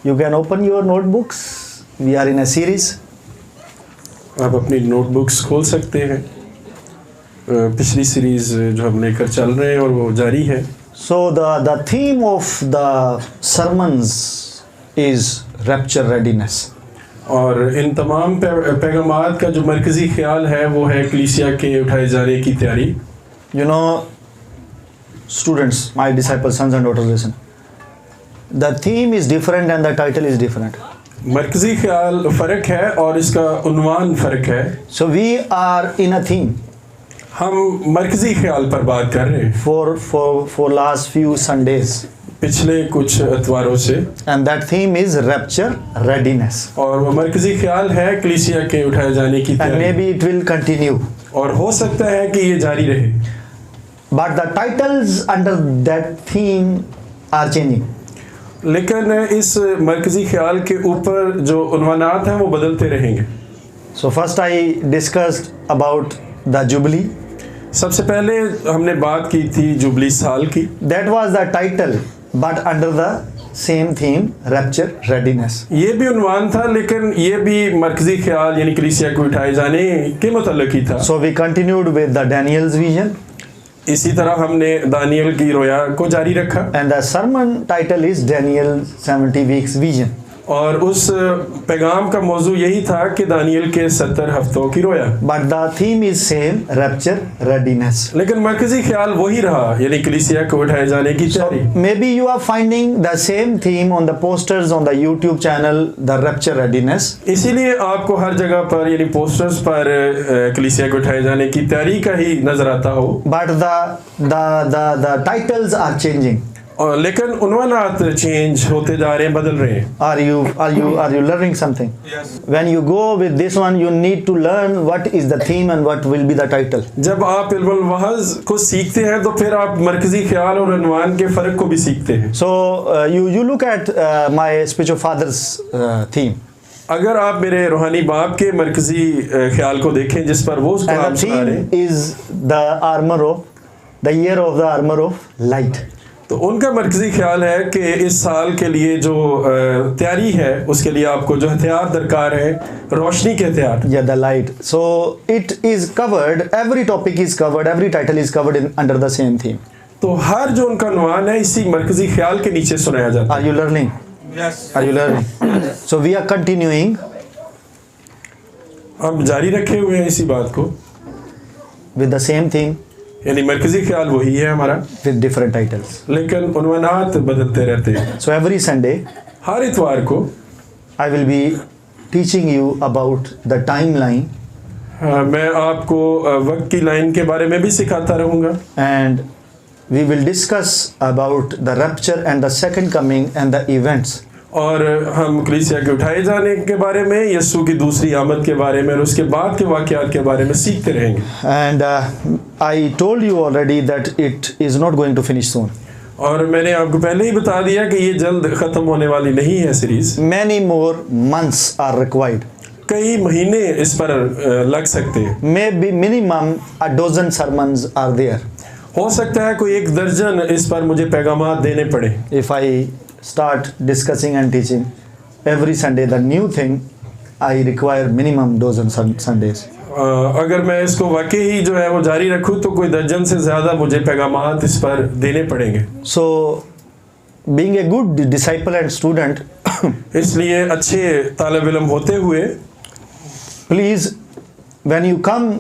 You can open your notebooks. We are in a series. आप अपनी notebooks खोल सकते हैं। पिछली सीरीज जो हम लेकर चल रहे हैं और वो जारी है। So the theme of the sermons is rapture readiness. और इन तमाम पैगामात का जो मरकज़ी ख्याल है वो है कलीसिया के उठाए जाने की तैयारी। You know, students, my disciples, sons and daughters, listen. The theme is different and the title is different. मरकज़ी ख्याल फ़र्क है और इसका उन्वान फ़र्क है। So we are in a theme हम मरकज़ी ख्याल पर बात कर रहे हैं for last few Sundays, पिछले कुछ इतवारों से, and that theme is rapture readiness. और वो मरकज़ी ख्याल है कलीसिया के उठाए जाने की And तैयारी। maybe it will continue. और हो सकता है कि ये जारी रहे। But the titles under that theme are changing. लेकिन इस मरकज़ी ख्याल के ऊपर जो उन्वानात हैं वो बदलते रहेंगे। So first I discussed about the Jubilee. सबसे पहले हमने बात की थी जुबली साल की। That was the title, but under the same theme, rapture readiness. ये भी उन्वान था लेकिन ये भी मरकज़ी ख्याल यानी कलीसिया को उठाए जाने के मुतल्लिक़ ही था। So we continued with the Daniel's vision. इसी तरह हमने दानियल की रोया को जारी रखा। And the sermon title is Daniel 70 weeks vision. और उस पैगाम का मौजू यही था कि दानियल के 70 हफ्तों की रोया। But the theme is same, rapture readiness. लेकिन मरकज़ी ख्याल वही रहा यानी कलीसिया को उठाए जाने की तैयारी। Maybe you are finding the same theme on the posters on the YouTube channel, the rapture readiness. इसीलिए आपको हर जगह पर यानी पोस्टर्स पर कलीसिया को उठाए जाने की तैयारी का ही नजर आता हो। But the titles are changing. और लेकिन उन्वानात चेंज होते जा रहे हैं, बदल रहे हैं। Are you learning something? Yes. When you go with this one, you need to learn what is the theme and what will be the title. जब आप इल्मुल वहज़ को सीखते हैं तो फिर आप मरकज़ी ख्याल और उन्वान के फ़र्क को भी सीखते हैं। So you look at my spiritual father's theme. अगर आप मेरे रूहानी बाप के मरकज़ी ख्याल को देखें जिस पर वो उसको And आप the सुना रहे हैं, theme is the year of the armor of light. तो उनका मरकज़ी ख्याल है कि इस साल के लिए जो तैयारी है उसके लिए आपको जो हथियार दरकार है, रोशनी के हथियार। Yeah, the light. So it is covered. Every topic is covered. Every title is covered under the same theme. तो हर जो उनका उन्वान है इसी मरकज़ी ख्याल के नीचे सुनाया जाता है। Are you learning? Yes. Are you learning? So we are continuing हम जारी रखे हुए हैं इसी बात को, with the same theme यानी मरकज़ी ख्याल वही है हमारा, with different titles. लेकिन उन्वानात बदलते रहते हैं। So every Sunday हर इतवार को I will be teaching you about the timeline मैं आपको वक्त की लाइन के बारे में भी सिखाता रहूँगा। and we will discuss about the rapture and the second coming and the events. और हम कलीसिया के उठाए जाने के बारे में, यीशु की दूसरी आमद के बारे में और उसके बाद के वाक़यात के बारे में सीखते रहेंगे। And I told you already that it is not going to finish soon. और मैंने आपको पहले ही बता दिया कि ये जल्द ख़त्म होने वाली नहीं है series. Many more months are required. कई महीने इस पर लग सकते हैं। Maybe minimum a dozen sermons are there. हो सकता है कोई 1 दर्जन इस पर मुझे पैगामात देने पड़े। If I start discussing and teaching every Sunday the new thing, I require minimum dozen Sundays. अगर मैं इसको वाकई ही जो है वो जारी रखूँ तो कोई दर्जन से ज़्यादा मुझे पैगामात इस पर देने पड़ेंगे। So being a good disciple and student, इसलिए अच्छे तालिब इल्म होते हुए please when you come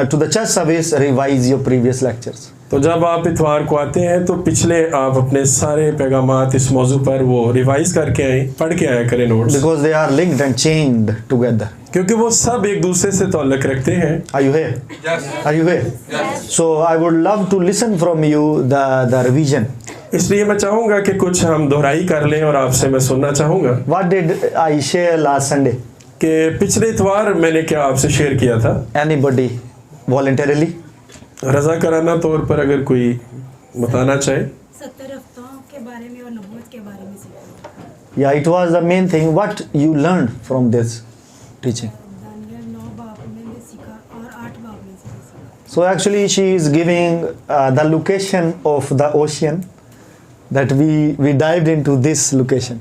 to the church service, revise your previous lectures. तो जब आप इतवार को आते हैं तो पिछले आप अपने सारे पैगामात इस मौजू पर वो रिवाइज करके आए, पढ़ के आया करें notes. Because they are linked and chained together. क्योंकि वो सब एक दूसरे से ताल्लुक़ रखते हैं। Are you here? Yes. Are you here? Yes. So I would love to listen from you the revision. इसलिए मैं चाहूँगा कि कुछ हम दोहराई कर लें और आपसे मैं सुनना चाहूँगा What did I share last Sunday? कि पिछले इतवार मैंने क्या आपसे शेयर किया था। Anybody voluntarily? रज़ा कराना तौर पर अगर कोई बताना चाहे। 70 हफ्तों के बारे में और नबूवत के बारे में सीखा। Yeah, it was the main thing. What you learned from this teaching? Daniel 9 बाब में सीखा और 8 बाब में सीखा। So actually she is giving the location of the ocean that we dived into this location.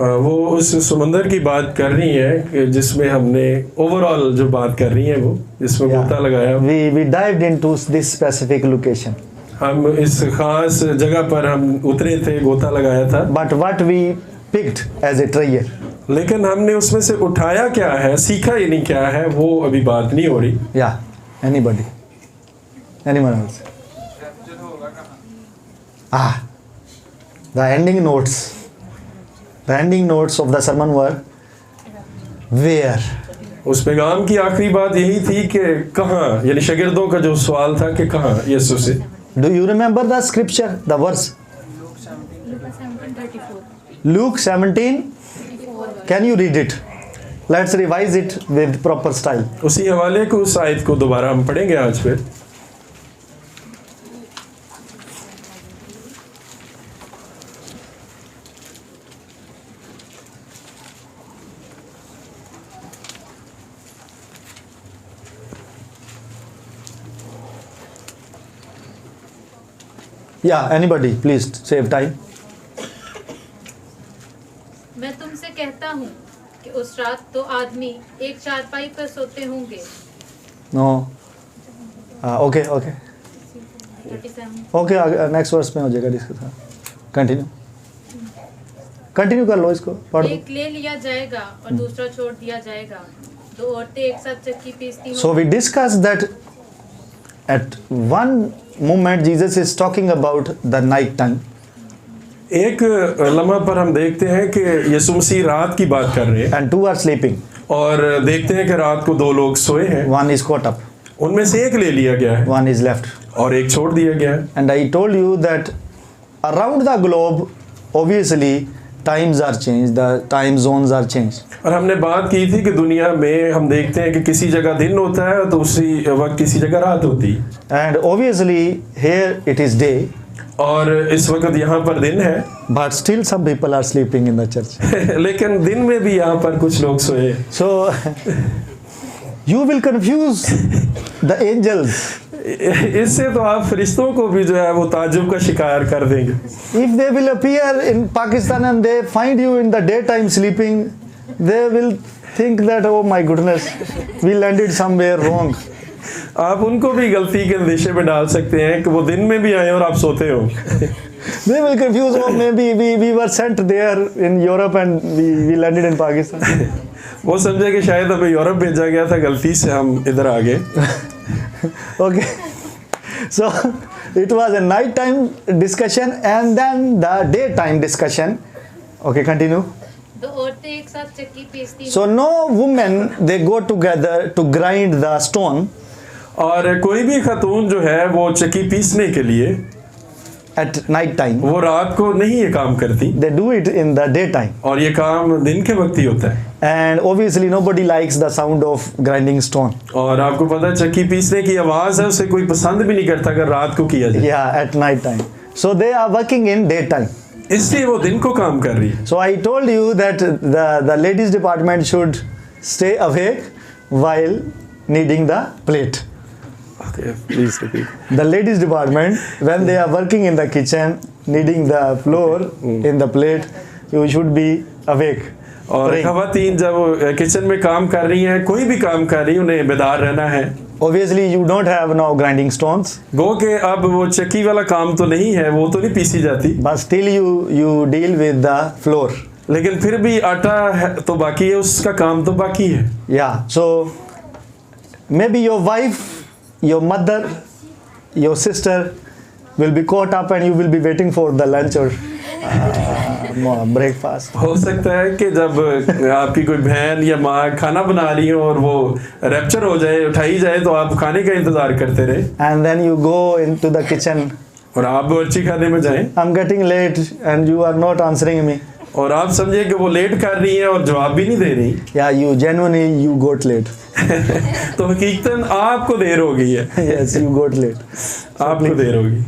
वो उस समंदर की बात कर रही है कि जिसमें हमने ओवरऑल जो बात कर रही है वो जिसमें गोता लगाया। We dived into this specific location. हम इस खास जगह पर हम उतरे थे, गोता लगाया था। But what we picked as a treasure? लेकिन हमने उसमें से उठाया क्या है, सीखा ही नहीं क्या है, वो अभी बात नहीं हो रही। Yeah, anybody? Anyone else? The ending notes. The ending notes of the sermon were where? उस पैगाम की आखिरी बात यही थी कि कहाँ, यानी शागिर्दों का जो सवाल था कि कहाँ यीशु से। Do you remember the scripture, the verse? Luke 17. Can you read it? Let's revise it with proper style. उसी हवाले को, उस आयत को दोबारा हम पढ़ेंगे आज फिर। Yeah, anybody, please save time. मैं तुमसे कहता हूँ कि उस रात तो आदमी एक चारपाई पर सोते होंगे। No. Okay. 37 Okay, next verse में हो जाएगा डिस्कस। कंटिन्यू कर लो इसको, पढ़ दो। एक ले लिया जाएगा और दूसरा छोड़ दिया जाएगा। दो औरतें एक साथ चक्की पीसती So we होंगी। discussed that at one moment Jesus is talking about the night time. एक लम्हा पर हम देखते हैं कि यीशु मसीह रात की बात कर रहे हैं And two are sleeping. और देखते हैं कि रात को दो लोग सोए हैं, One is caught up, उनमें से एक ले लिया गया है one is left. और एक छोड़ दिया गया है। And I told you that around the globe, obviously, times are changed, the time zones are changed. और हमने बात की थी कि दुनिया में हम देखते हैं कि किसी जगह दिन होता है तो उसी वक्त किसी जगह रात होती है। And obviously, here it is day, और इस वक्त यहाँ पर दिन है but still some people are sleeping in the church. लेकिन दिन में भी यहाँ पर कुछ लोग सोए हैं। So, you will confuse the angels. इससे तो आप फरिश्तों को भी जो है वो ताजुब का शिकार कर देंगे। If they will appear in Pakistan and they find you in the daytime sleeping, they will think that, oh my goodness, we landed somewhere wrong. आप उनको भी गलती के अंदेशे में डाल सकते हैं कि वो दिन में भी आए और आप सोते हो। They will confuse, oh maybe we were sent there in Europe and we landed in Pakistan. वो समझे कि शायद हमें यूरोप भेजा गया था, गलती से हम इधर आ गए। Okay. So, it was a nighttime discussion and then the daytime discussion. Okay, continue. दो औरतें एक साथ चक्की पीसती So, no women, they go together to grind the stone और कोई भी खातून जो है वो चक्की पीसने के लिए at night time. वो रात को नहीं ये काम करती They do it in the daytime. और ये काम दिन के वक्त ही होता है। And obviously nobody likes the sound of grinding stone. और आपको पता है चक्की पीसने की आवाज़ है, उसे कोई पसंद भी नहीं करता अगर रात को किया जाए। Yeah, at night time. So they are working in daytime. इसलिए वो दिन को काम कर रही है। So I told you that the ladies department should stay awake while kneading the plate. Please repeat. The ladies department, when they are working in the kitchen, kneading the flour in the plate, you should be awake. और praying. खवातीन जब kitchen में काम कर रही हैं, कोई भी काम कर रही है, उन्हें बेदार रहना है। Obviously you don't have now grinding stones, गो के अब वो चक्की वाला काम तो नहीं है, वो तो नहीं पीसी जाती, but still you deal with the flour. लेकिन फिर भी आटा है तो बाकी है, उसका काम तो बाकी है। Yeah, so maybe your wife, your mother, your sister will be caught up and you will be waiting for the lunch or breakfast. हो सकता है कि जब आपकी कोई बहन या माँ खाना बना रही हो और वो रैप्चर हो जाए, उठाई जाए, तो आप खाने का इंतजार करते रहे And then you go into the kitchen. और आप बर्ची खाने में जाएं I'm getting late and you are not answering me. और आप समझे कि वो लेट कर रही है और जवाब भी नहीं दे रही। Yeah, you genuinely you got late. तो हकीकतन आपको देर हो गई है। Yes, you got late. आपको देर होगी।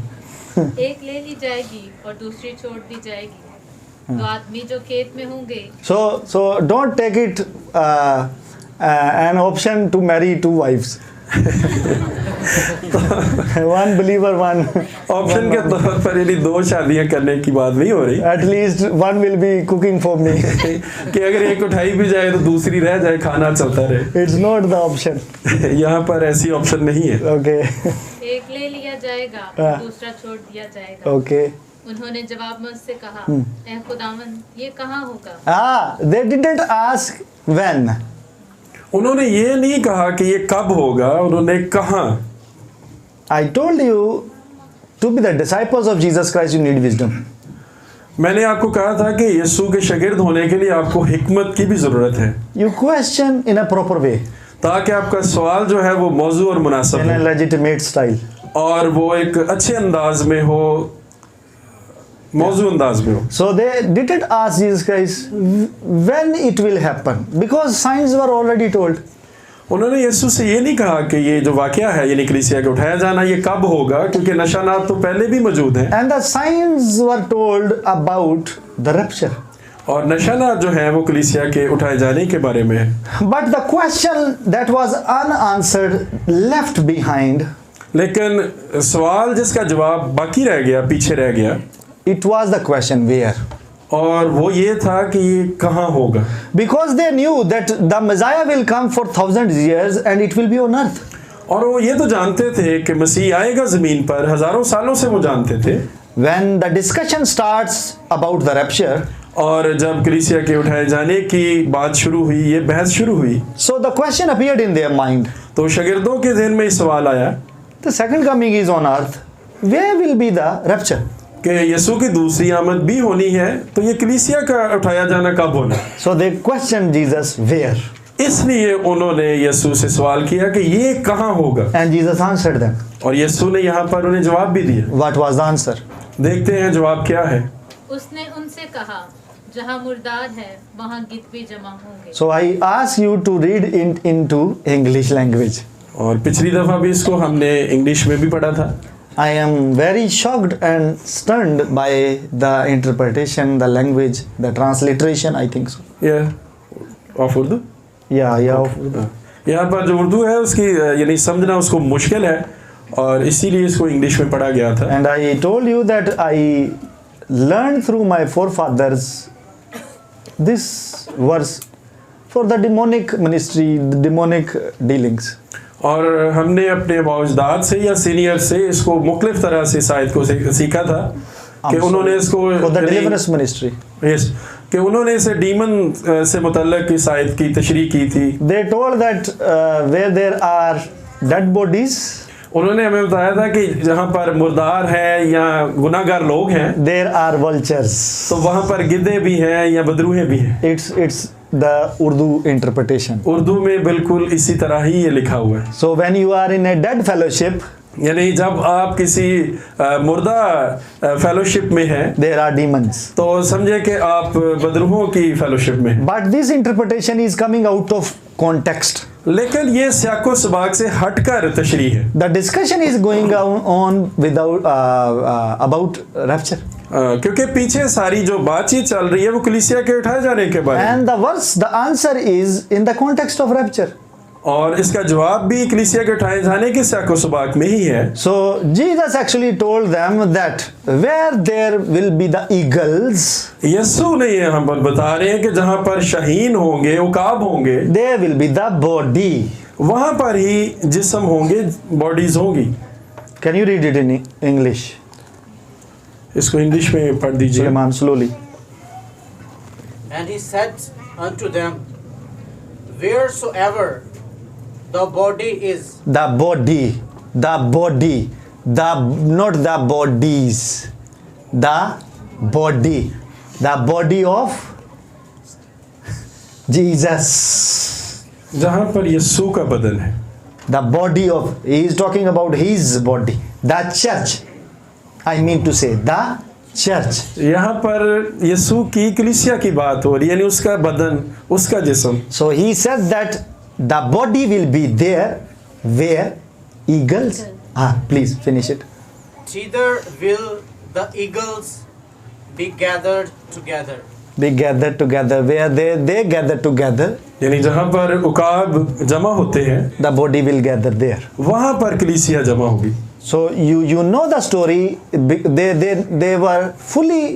एक ले ली जाएगी और दूसरी छोड़ दी जाएगी। दो आदमी जो खेत में होंगे So don't take it an option to marry two wives. One believer, one. Option के तौर पर यदि 2 शादियां करने की बात नहीं हो रही At least one will be cooking for me. कि अगर एक उठाई भी जाए तो दूसरी रह जाए, खाना चलता रहे। It's not the option. यहाँ पर ऐसी ऑप्शन नहीं है। Okay. एक ले लिया जाएगा, हाँ। दूसरा छोड़ दिया जाएगा। Okay. उन्होंने जवाब में उससे कहा, ऐ खुदावन, ये कहाँ होगा? They didn't ask when. उन्होंने ये नहीं कहा कि ये कब होगा, उन्होंने कहा। I told you to be the disciples of Jesus Christ, you need wisdom. मैंने आपको कहा था कि यीशु के शागिर्द होने के लिए आपको हिकमत की भी जरूरत है, You question in a proper way, ताकि आपका सवाल जो है वो मौजू और मुनासिब in a हो legitimate style. और वो एक अच्छे अंदाज में हो, मौजू अंदाज में हो। So they didn't ask Jesus Christ when it will happen, because signs were already told. उन्होंने यीशु से ये नहीं कहा कि ये जो वाकया है, यानी कलीसिया का उठाया जाना, ये कब होगा, क्योंकि निशानात तो पहले भी मौजूद हैं And the signs were told about the rapture. और निशानात जो हैं वो कलीसिया के उठाए जाने के बारे में है। But the question that was unanswered, left behind, लेकिन सवाल जिसका जवाब बाकी रह गया, पीछे रह गया, it was the question where. और वो ये था कि ये कहाँ होगा, Because they knew that the Messiah will come for 1000 years and it will be on earth. और वो ये तो जानते थे कि मसीह आएगा ज़मीन पर, हज़ारों सालों से वो जानते थे। When the discussion starts about the rapture, और जब कलीसिया के उठाए जाने की बात शुरू हुई, ये बहस शुरू हुई, so the question appeared in their mind. तो शागिर्दों के ज़हन में ये सवाल आया The second coming is on earth. Where will be the rapture? कि यीशु की दूसरी आमद भी होनी है, तो ये कलीसिया का उठाया जाना कब होना। So they questioned Jesus where, इसलिए उन्होंने यीशु से सवाल किया कि ये कहाँ होगा, and Jesus answered them. और यीशु ने यहाँ पर उन्हें जवाब भी दिया। What was the answer? देखते हैं जवाब क्या है। उसने उनसे कहा, जहाँ मुर्दार है वहाँ गिद्ध भी जमा होंगे। So I ask you to read into English language. और पिछली दफ़ा भी इसको हमने इंग्लिश में भी पढ़ा था। I am very shocked and stunned by the interpretation, the language, the transliteration, I think so. Of Urdu, Yeah. यहाँ पर जो उर्दू है उसकी यानी समझना उसको मुश्किल है, और इसीलिए इसको इंग्लिश में पढ़ा गया था। And I told you that I learned through my forefathers this verse for the demonic ministry, the demonic dealings. और हमने अपने अजदाद से या सीनियर से इसको मुख्तलिफ तरह से शायद को सीखा था कि उन्होंने इसको For the deliverance ministry. Yes कि उन्होंने इसे डीमन से मुतल्लक की शायद की तशरीह की थी। They told that where there are dead bodies, उन्होंने हमें बताया था कि जहाँ पर मुर्दार हैं या गुनाहगार लोग हैं, there are vultures. तो वहाँ पर गिद्धे भी हैं या बदरूहें भी हैं। It's the Urdu interpretation. Urdu में बिल्कुल इसी तरह ही ये लिखा हुआ है। So when you are in a dead fellowship, यानी जब आप किसी मुर्दा फेलोशिप में हैं, there are demons. तो समझे कि आप बदरूहों की फेलोशिप में हैं। But this interpretation is coming out of context. लेकिन ये सियाको सबाक से हटकर तशरीह है। The discussion is going on without about rapture. क्योंकि पीछे सारी जो बातचीत चल रही है वो कलीसिया के उठाए जाने के बारे में, And the verse, the answer is in the context of rapture. और इसका जवाब भी कलीसिया के उठाए जाने के सियाको सबाक में ही है। So Jesus actually told them that where there will be the eagles, यीशु ने ये हम बता रहे हैं कि जहाँ पर शाहीन होंगे, उकाब होंगे, there will be the body. वहाँ पर ही जिस्म होंगे, बॉडीज होंगी। Can you read it in English? इसको इंग्लिश में पढ़ दीजिए। Suleiman, slowly. And he said unto them, wheresoever the body is, The body, not the bodies, the body of Jesus, जहाँ पर यीशु का बदन है, the body of, he is talking about his body, the church, I mean to say the church. यहाँ पर यीशु की कलीसिया की बात हो रही है, यानी उसका बदन, उसका जिस्म। So he said that the body will be there where eagles. Please finish it. thither will the eagles be gathered together. be gathered together, where they gather together, यानी जहां पर उकाब जमा होते हैं the body will gather there. वहां पर कलीसिया जमा होगी। So you know the story. They were fully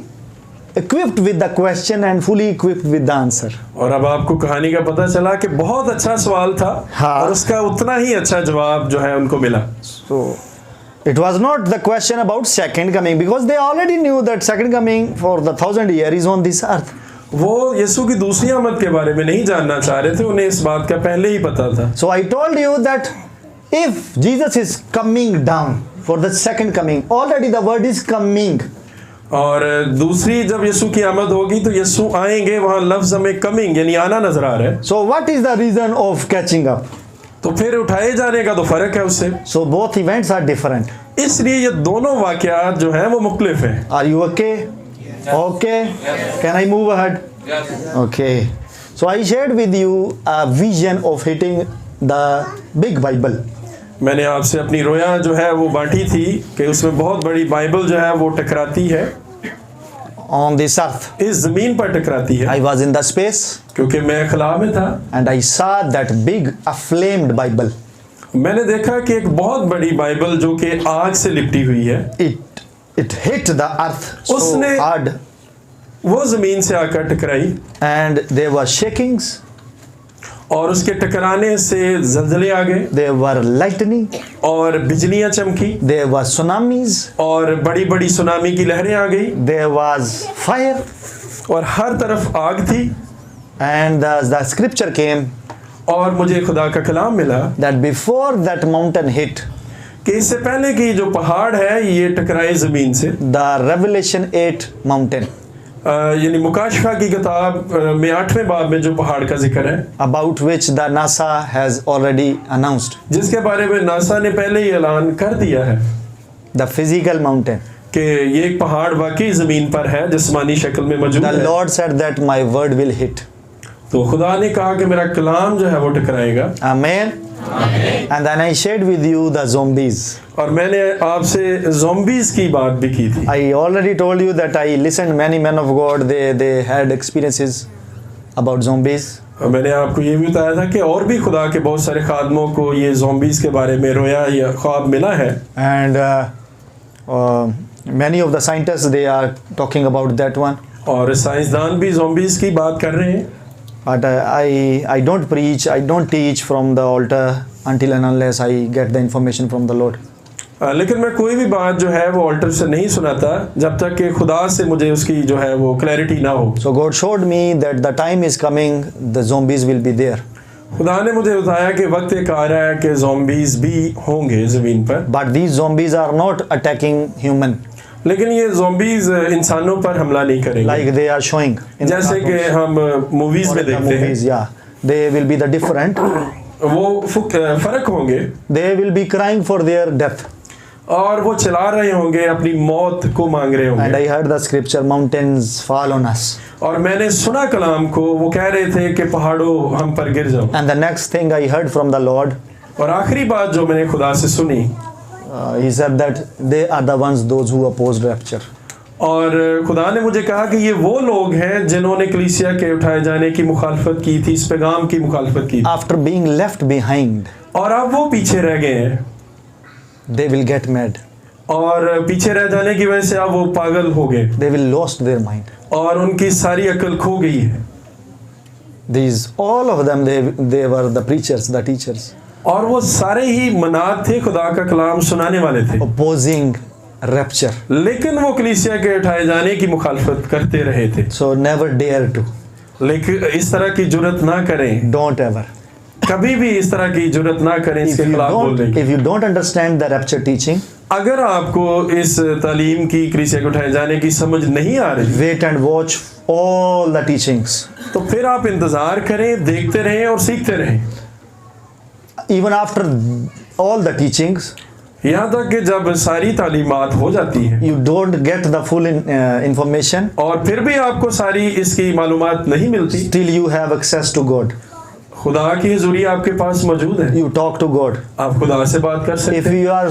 equipped with the question and fully equipped with the answer. और अब आपको कहानी का पता चला कि बहुत अच्छा सवाल था हाँ। और उसका उतना ही अच्छा जवाब जो है उनको मिला। So it was not the question about second coming, because they already knew that second coming for the 1000 year is on this earth. वो यीशु की दूसरी आमद के बारे में नहीं जानना चाह रहे थे, उन्हें इस बात का पहले ही पता था। So I told you that if Jesus is coming down for the second coming, already the word is coming. और दूसरी जब यीशु की आमद होगी तो यीशु आएंगे, वहां लफ्ज हमें कमिंग यानी आना नजर आ रहा है। So what is the reason of catching up? तो फिर उठाए जाने का तो फर्क है उससे, So both events are different. इसलिए ये दोनों वाकयात जो हैं वो मुख्तलिफ हैं। Are you okay? Okay. Can I move ahead? Okay. So I shared with you a vision of hitting the big Bible. मैंने आपसे अपनी रोया जो है वो बांटी थी कि उसमें बहुत बड़ी बाइबल जो है वो टकराती है, On this earth. इस जमीन पर टकराती है, I was in the space क्योंकि मैं खला में था। and I saw that big aflamed Bible. मैंने देखा कि एक बहुत बड़ी बाइबल जो कि आग से लिपटी हुई है, It hit the earth so उसने- hard वो जमीन से आकर टकराई and there were shakings, और उसके टकराने से जलजले आ गए there were lightning, और बिजलियां चमकी there were tsunamis, और बड़ी बड़ी सुनामी की लहरें आ गई there was fire, और हर तरफ आग थी। and the scripture came और मुझे खुदा का कलाम मिला that before that mountain hit, कि इससे पहले कि जो पहाड़ है ये टकराए जमीन से, the Revelation 8 mountain, यानी मुकाशफा की किताब में 8वें बाब में जो पहाड़ का जिक्र है, about which the NASA has already announced, जिसके बारे में नासा ने पहले ही ऐलान कर दिया है the physical mountain. कि ये एक पहाड़ वाकई जमीन पर है, जिस्मानी शक्ल में मौजूद The है। Lord said that my word will hit. तो खुदा ने कहा कि मेरा कलाम जो है वो टकराएगा। Amen. And then I shared with you the zombies. और मैंने आपसे ज़ॉम्बीज़ की बात भी की थी। I already told you that I listened many men of God. They had experiences about zombies. और मैंने आपको ये भी बताया था कि और भी खुदा के बहुत सारे खादमों को ये ज़ॉम्बीज़ के बारे में रोया या ख्वाब मिला है, And many of the scientists, they are talking about that one. और साइंसदान भी ज़ॉम्बीज़ की बात कर रहे हैं। But I don't preach, I don't teach from the altar until and unless I get the information from the Lord. लेकिन मैं कोई भी बात जो है वो ऑल्टर से नहीं सुनाता जब तक कि खुदा से मुझे उसकी जो है वो क्लैरिटी ना हो। So God showed me that the time is coming, the zombies will be there. खुदा ने मुझे बताया कि वक्त एक आ रहा है कि ज़ॉम्बीज़ भी होंगे ज़मीन पर, But these zombies are not attacking human लेकिन ये ज़ॉम्बीज़ इंसानों पर हमला नहीं करेंगे, like they are showing in the जैसे कि cartoons हम मूवीज़ or में in the देखते हैं। movies. Yeah, they will be the different. वो फ़र्क होंगे They will be crying for their death. और वो चला रहे होंगे, अपनी मौत को मांग रहे And होंगे। I heard the scripture, mountains fall on us. और मैंने सुना कलाम को, वो कह रहे थे कि पहाड़ों हम पर गिर जाओ। And the next thing I heard from the Lord, और आखिरी बात जो मैंने खुदा से सुनी, he said that they are the ones, those who opposed rapture. और खुदा ने मुझे कहा कि ये वो लोग हैं जिन्होंने कलीसिया के उठाए जाने की मुखालफत की थी, इस पैगाम की मुखालफत की, After being left behind, और अब वो पीछे रह गए हैं, they will get mad. और पीछे रह जाने की वजह से अब वो पागल हो गए They will lost their mind. और उनकी सारी अकल खो गई है। These all of them, they were the preachers, the teachers, और वो सारे ही मनात थे, खुदा का कलाम सुनाने वाले थे, opposing rapture. लेकिन वो कलीसिया के उठाए जाने की मुखालफत करते रहे थे। So never dare to. लेकिन इस तरह की जुर्रत ना करें, Don't ever. कभी भी इस तरह की जुर्रत ना करें इसके खिलाफ बोलने की। If you don't understand the rapture teaching, अगर आपको इस तालीम की कलीसिया के उठाए जाने की समझ नहीं आ रही, wait and watch all the teachings. तो फिर आप इंतजार करें, देखते रहें और सीखते रहें। Even after all the teachings, यहाँ तक कि जब सारी तालीमात हो जाती हैं you don't get the full information, और फिर भी आपको सारी इसकी मालूमात नहीं मिलती, still you have access to God. खुदा की हुजूरी आपके पास मौजूद है, You talk to God. आप खुदा से बात कर If सकते हैं। you are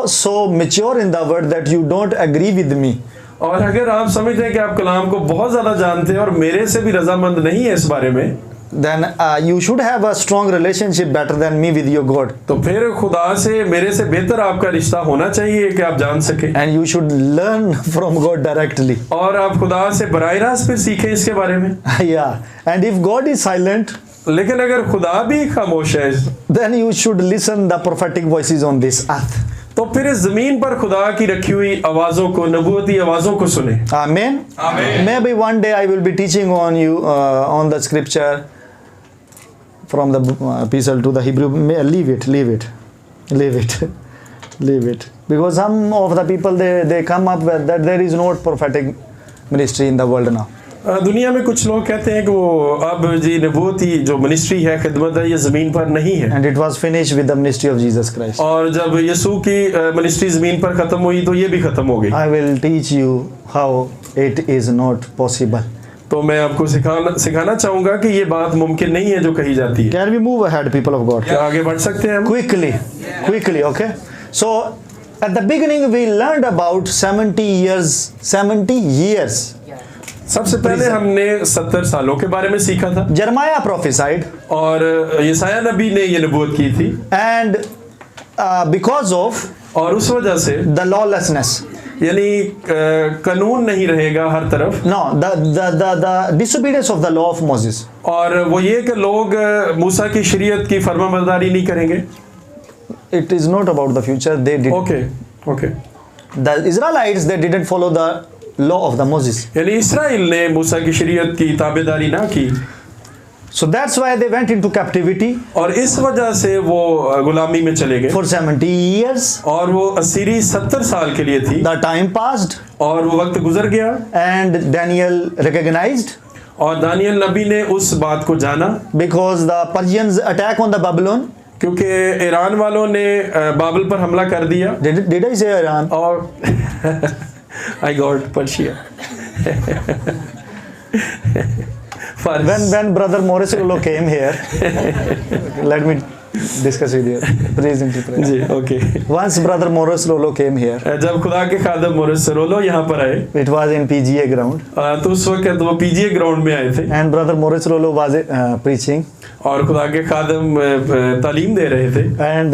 so mature in the word that you don't agree with me, और अगर आप समझते हैं कि आप कलाम को बहुत ज़्यादा जानते हैं और मेरे से भी रजामंद नहीं है इस बारे में, then you should have a strong relationship better than me with your God. तो फिर खुदा से मेरे से बेहतर आपका रिश्ता होना चाहिए कि आप जान सकें, And you should learn from God directly. और आप खुदा से बराह रास्त फिर सीखें इसके बारे में। Yeah. And if God is silent, लेकिन अगर खुदा भी खामोश है then you should listen the prophetic voices on this earth. तो फिर इस जमीन पर खुदा की रखी हुई आवाज़ों को, नबूवती आवाज़ों को सुने। Amen. Amen. Maybe one day I will be teaching on you on the scripture from the epistle to the Hebrew. Leave it. Because some of the people they come up with that there is no prophetic ministry in the world now. दुनिया में कुछ लोग कहते हैं कि वो अब जी नबूवती जो मिनिस्ट्री है, खिदमत है, ये ज़मीन पर नहीं है। And it was finished with the ministry of Jesus Christ. और जब यीशु की मिनिस्ट्री ज़मीन पर ख़त्म हुई तो ये भी ख़त्म हो गई। I will teach you how it is not possible. तो मैं आपको सिखाना चाहूँगा कि ये बात मुमकिन नहीं है जो कही जाती है। Can we move ahead, people of God? क्या आगे बढ़ सकते हैं हम? Quickly, okay? So, at the beginning we learned about 70 years. सबसे पहले हमने 70 सालों के बारे में सीखा था, Jeremiah prophesied, और यसाया नबी ने ये नबूवत की थी, and because of और उस वजह से the lawlessness, यानी कानून नहीं रहेगा हर तरफ, no, the disobedience of the law of Moses, और वो ये कि लोग मूसा की शरीयत की फरमाबरदारी नहीं करेंगे। it is not about the future. They did. Okay The Israelites, they didn't follow the law of the Moses. यानी इसराइल ने मूसा की शरीयत की ताबेदारी ना की, So that's why they went into captivity और इस वजह से वो गुलामी में चले गए, for 70 years. और वो असीरी 70 साल के लिए थी, The time passed और वो वक्त गुजर गया, and Daniel recognized और दानियल नबी ने उस बात को जाना, because the Persians attack on the Babylon. क्योंकि ईरान वालों ने बाबल पर हमला कर दिया, Did I say Iran? और I got Persia. When Brother Morris Rollo came here, let me discuss with you. Please interpret. जी okay. Once Brother Morris Rollo came here, जब खुदा के खादम मोरिस रोलो यहाँ पर आए, it was in PGA ground, तो उस वक्त वो पीजीए ग्राउंड में आए थे, and Brother Morris Rollo was preaching, और खुदा के खादम तालीम दे रहे थे, and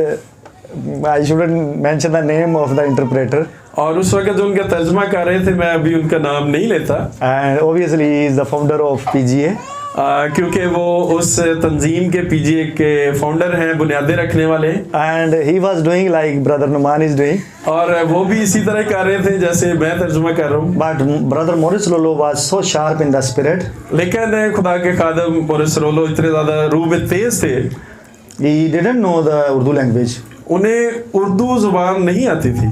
I shouldn't mention the name of the interpreter, और उस वक्त जो उनका तर्जमा कर रहे थे, मैं अभी उनका नाम नहीं लेता, and obviously he is the founder of PGA, क्योंकि वो उस तंजीम के पीजीए के फाउंडर हैं, बुनियादें रखने वाले हैं, and he was doing like Brother Numan is doing, और वो भी इसी तरह कर रहे थे जैसे मैं तर्जुमा कर रहा हूँ। but Brother Morris Rollo was so sharp in the spirit, लेकिन खुदा के खादम मोरिस रोलो इतने ज़्यादा रूह में तेज थे, he didn't know the Urdu language. उन्हें उर्दू जुबान नहीं आती थी।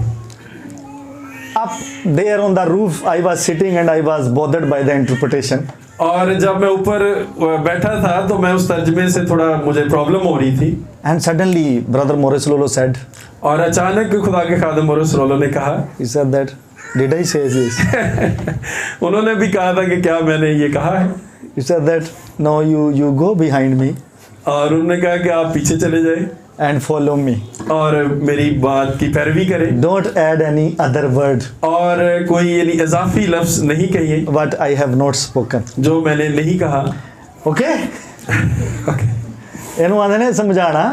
Up there on the roof, I was sitting and I was bothered by the interpretation. और जब मैं ऊपर बैठा था तो मैं उस तर्जमे से थोड़ा मुझे प्रॉब्लम हो रही थी, And suddenly, Brother Morris Rollo said, और अचानक खुदा के खादम मोरिस रोलो ने कहा, he said that, did I say this? उन्होंने भी कहा था कि क्या मैंने ये कहा है, He said that, no, you go behind me और उन्होंने कहा कि आप पीछे चले जाएं and follow me. और मेरी बात की पैरवी करें, Don't add any other word और कोई यानी इजाफी लफ्ज नहीं कहिए what I have not spoken. जो मैंने नहीं कहा। Okay? ओके ਇਹਨੂੰ ਆਂਦੇ ਨੇ ਸਮਝਾਣਾ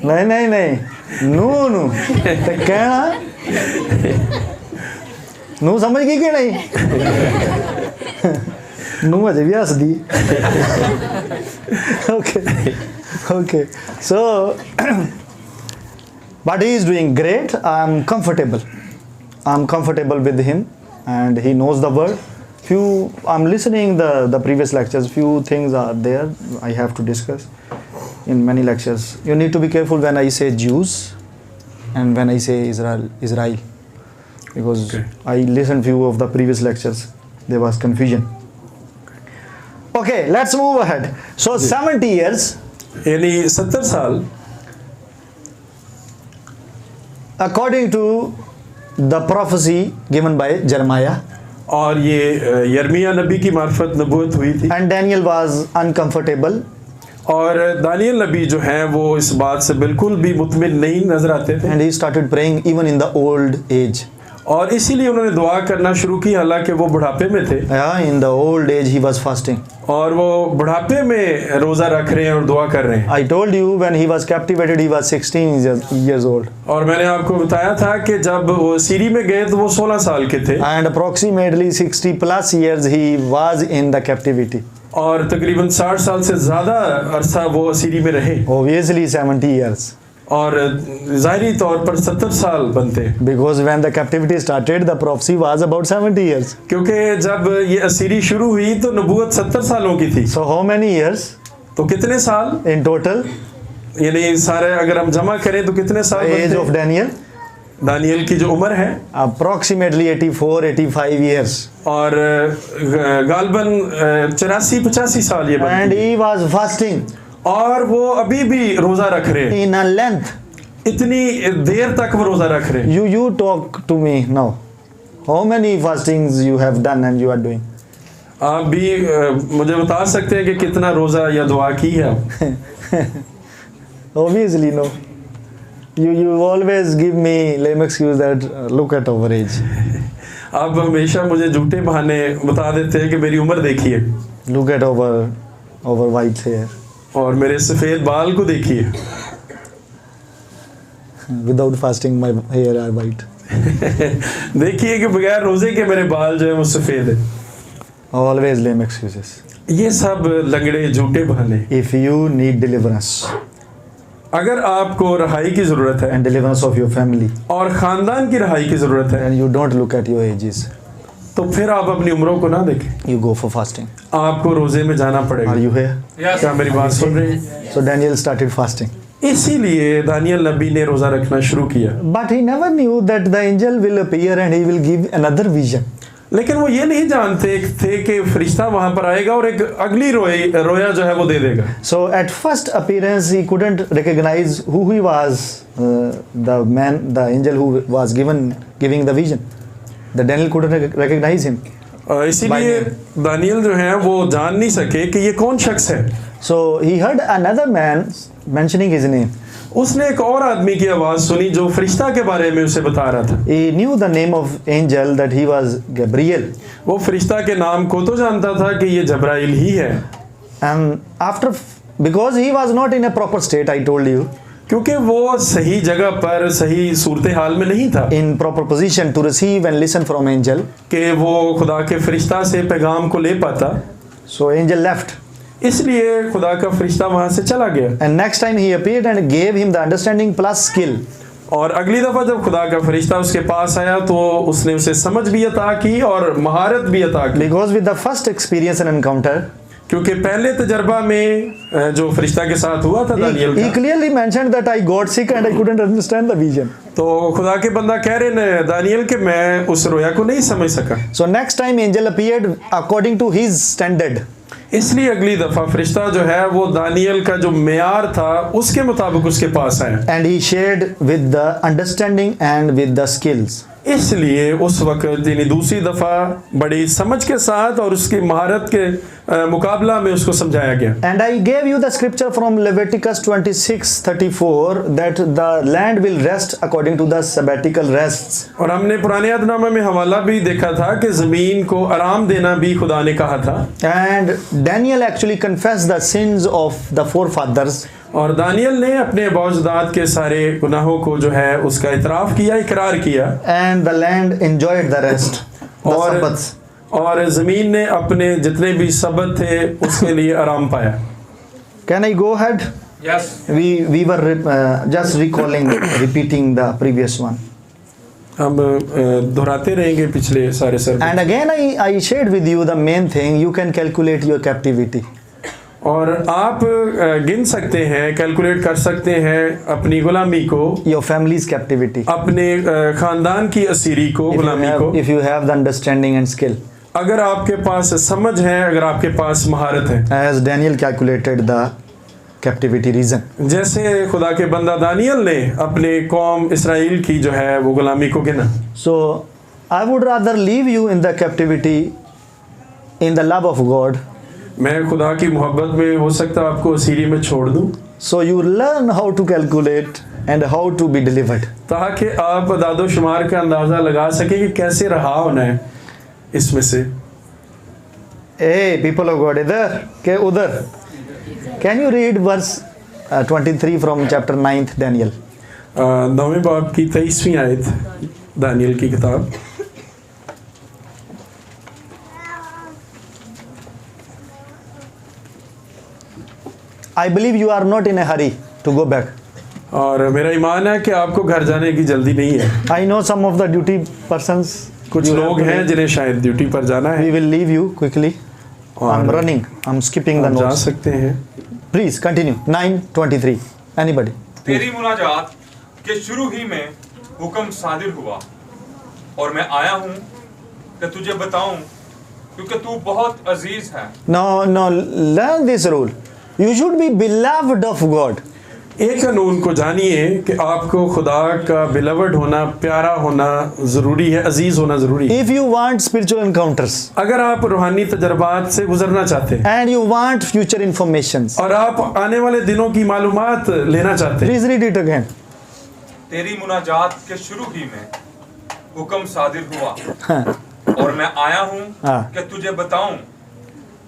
ਨਹੀਂ ਨੂੰ ਤੇ ਕਹਿਣਾ ਨੂੰ ਸਮਝ ਗਈ ਕਿ ਨਹੀਂ ਨੂੰ ਅਜੇ ਵੀ ਹੱਸਦੀ okay so but he is doing great. I'm comfortable with him and he knows the word. I'm listening the previous lectures, few things are there I have to discuss in many lectures. You need to be careful when I say Jews and when I say Israel because Okay. I listened few of the previous lectures, there was confusion. Okay, let's move ahead. So 70 years यानी 70 साल according to the prophecy given by Jeremiah, और ये यर्मिया नबी की मार्फत नबूवत हुई थी, and Daniel was uncomfortable और दानियल नबी जो हैं वो इस बात से बिल्कुल भी मुतमिन नहीं नजर आते थे, and he started praying even in the old age. और इसीलिए उन्होंने दुआ करना शुरू की, हालांकि वो बुढ़ापे में थे Yeah, in the old age he was fasting. और वो बुढ़ापे में रोजा रख रहे हैं और दुआ कर रहे हैं। I told you when he was captivated he was 16 years old. और मैंने आपको बताया था कि जब वो सीरी में गए तो वो 16 साल के थे And approximately 60 plus years he was in the captivity. और तकरीबन 60 साल से ज़्यादा अरसा वो सीरी में रहे Obviously 70 years. और ज़ाहिरी तौर पर 70 साल बनते हैं, Because when the captivity started, the prophecy was about 70 years. क्योंकि जब ये असीरी शुरू हुई तो नबूवत 70 सालों की थी। So how many years तो कितने साल, in total? यानी सारे अगर हम जमा करें तो कितने साल The age बनते of हैं? Daniel? दानियल की जो उम्र है Approximately 84-85 years. और गालबन 84-85 साल ये And बनती है। he was fasting और वो अभी भी रोजा रख रहे हैं, in a length. इतनी देर तक वो रोजा रख रहे हैं। You talk to me now. How many fastings you have done and you are doing? आप भी मुझे बता सकते हैं कि कितना रोजा या दुआ की है आप? Obviously no. You always give me lame excuse that look at our age. आप हमेशा मुझे झूठे बहाने बता देते हैं कि मेरी उम्र देखिए Look at our white hair. और मेरे सफ़ेद बाल को देखिए। Without fasting my hair are white. देखिए कि बगैर रोजे के मेरे बाल जो है वो सफ़ेद है। Always lame excuses. ये सब लंगड़े झूठे बहाने। If you need deliverance अगर आपको रहाई की ज़रूरत है and deliverance of your family, और ख़ानदान की रहाई की ज़रूरत है then you don't look at your ages. तो फिर आप अपनी उम्रों को ना देखें, You go for fasting. आपको रोजे में जाना Are पड़ेगा। you here? क्या मेरी बात सुन रहे हैं? So Daniel started fasting. इसीलिए दानियल नबी ने रोजा रखना शुरू किया, But he never knew that the angel will appear and he will give another vision. लेकिन वो ये नहीं जानते थे कि फरिश्ता वहां पर आएगा और एक अगली रोया जो है वो दे देगा। So at first appearance he couldn't recognize who he was, the angel who was giving the vision. The Daniel couldn't recognize him. इसीलिए दानियल जो है वो जान नहीं सके कि ये कौन शख्स है। So he heard another man mentioning his name. उसने एक और आदमी की आवाज सुनी जो फरिश्ता के बारे में उसे बता रहा था। He knew the name of angel, that he was Gabriel. वो फरिश्ता के नाम को तो जानता था कि ये जब्राइल ही है, And because he was not in a proper state, I told you, क्योंकि वो सही जगह पर सही सूरत हाल में नहीं था in proper position to receive and listen from angel. कि वो खुदा के फरिश्ता से पैगाम को ले पाता। So angel left. इसलिए खुदा का फरिश्ता वहां से चला गया। And next time he appeared and gave him the understanding plus skill. और अगली दफा जब खुदा का फरिश्ता उसके पास आया तो उसने उसे समझ भी अता की और महारत भी अता की, Because with the first experience and encounter, क्योंकि पहले तजर्बा में जो फरिश्ता के साथ हुआ था दानियल he का, clearly mentioned that I got sick and I couldn't understand the vision. तो खुदा के बंदा कह रहे हैं दानियल कि मैं उस रोया को नहीं समझ सका। So next time angel appeared according to his standard. इसलिए अगली दफा फरिश्ता जो है वो दानियल का जो मेयार था उसके मुताबिक उसके पास आया। And he shared with the understanding and with the skills. इसलिए उस वक्त यानी दूसरी दफा बड़ी समझ के साथ और उसकी महारत के मुकाबला में उसको समझाया गया। And I gave you the scripture from Leviticus 26:34 that the land will rest according to the sabbatical rests. और हमने पुराने अहदनामे में हवाला भी देखा था कि जमीन को आराम देना भी खुदा ने कहा था। And Daniel actually confessed the sins of the forefathers. और दानियल ने अपने बावजदाद के सारे गुनाहों को जो है उसका इतराफ किया, इकरार किया। And the land enjoyed the rest, the और Sabbaths. और जमीन ने अपने जितने भी सबत थे उसके लिए आराम पाया। Can I go ahead? Yes. We were just repeating the previous one. हम दोहराते रहेंगे पिछले सारे sir. And again I shared with you the main thing. You can calculate your captivity. और आप गिन सकते हैं, कैलकुलेट कर सकते हैं अपनी गुलामी को, Your family's captivity. अपने खानदान की असीरी को, गुलामी को, If you have the understanding and skill. अगर आपके पास समझ है, अगर आपके पास महारत है। As Daniel calculated the captivity reason. जैसे खुदा के बंदा दानियल ने अपने कौम इसराइल की जो है वो गुलामी को गिना। So I would rather leave you in the captivity in the love of God. मैं खुदा की मोहब्बत में हो सकता आपको असीरी में छोड़ दूं, So you learn how to calculate and how to be delivered. ताकि आप दादो शुमार का अंदाज़ा लगा सकें कि कैसे रहा होना है इसमें से। Hey, people of God, इधर के उधर. Can you read verse 23 from chapter 9th Daniel? 9वें बाब की 23वीं आयत दानियल की किताब। I believe you are not in a hurry to go back. और मेरा ईमान है कि आपको घर जाने की जल्दी नहीं है। I know some of the duty persons. कुछ you have लोग to हैं leave. जिन्हें शायद ड्यूटी पर जाना है। We will leave you quickly. और I'm running. I'm skipping the आप जा notes. सकते हैं। Please continue. 9:23. Anybody? तेरी मुनाजात के शुरू ही में हुक्म सादिर हुआ और मैं आया हूँ कि तुझे बताऊं क्योंकि तू बहुत अजीज है। No, learn this rule. You should be beloved of God. एक कानून को जानिए कि आपको खुदा का बिलवड होना, प्यारा होना ज़रूरी है, अजीज़ होना ज़रूरी है। If you want spiritual encounters अगर आप रूहानी तजर्बात से गुजरना चाहते हैं and you want future informations, और आप आने वाले दिनों की मालूमात लेना चाहते हैं, please read it again. तेरी मुनाजात के शुरू ही में हुक्म सादिर हुआ और मैं आया हूँ हाँ। कि तुझे बताऊं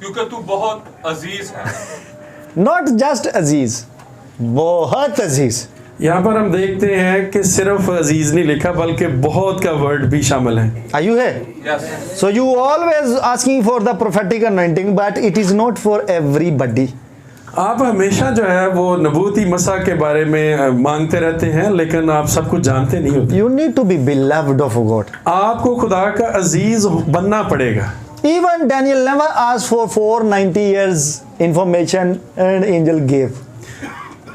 क्योंकि तू बहुत अजीज है। Not just Aziz, बहुत अजीज. यहाँ पर हम देखते हैं कि सिर्फ अजीज नहीं लिखा बल्कि बहुत का वर्ड भी शामिल है। Are you here? Yes, So you always asking for the prophetic anointing, but it is not for everybody. आप हमेशा जो है वो नबूती मसा के बारे में मांगते रहते हैं, लेकिन आप सब कुछ जानते नहीं होते। You need to be beloved of God. आपको खुदा का अजीज बनना पड़ेगा। Even Daniel never asked for 490 years information and angel gave.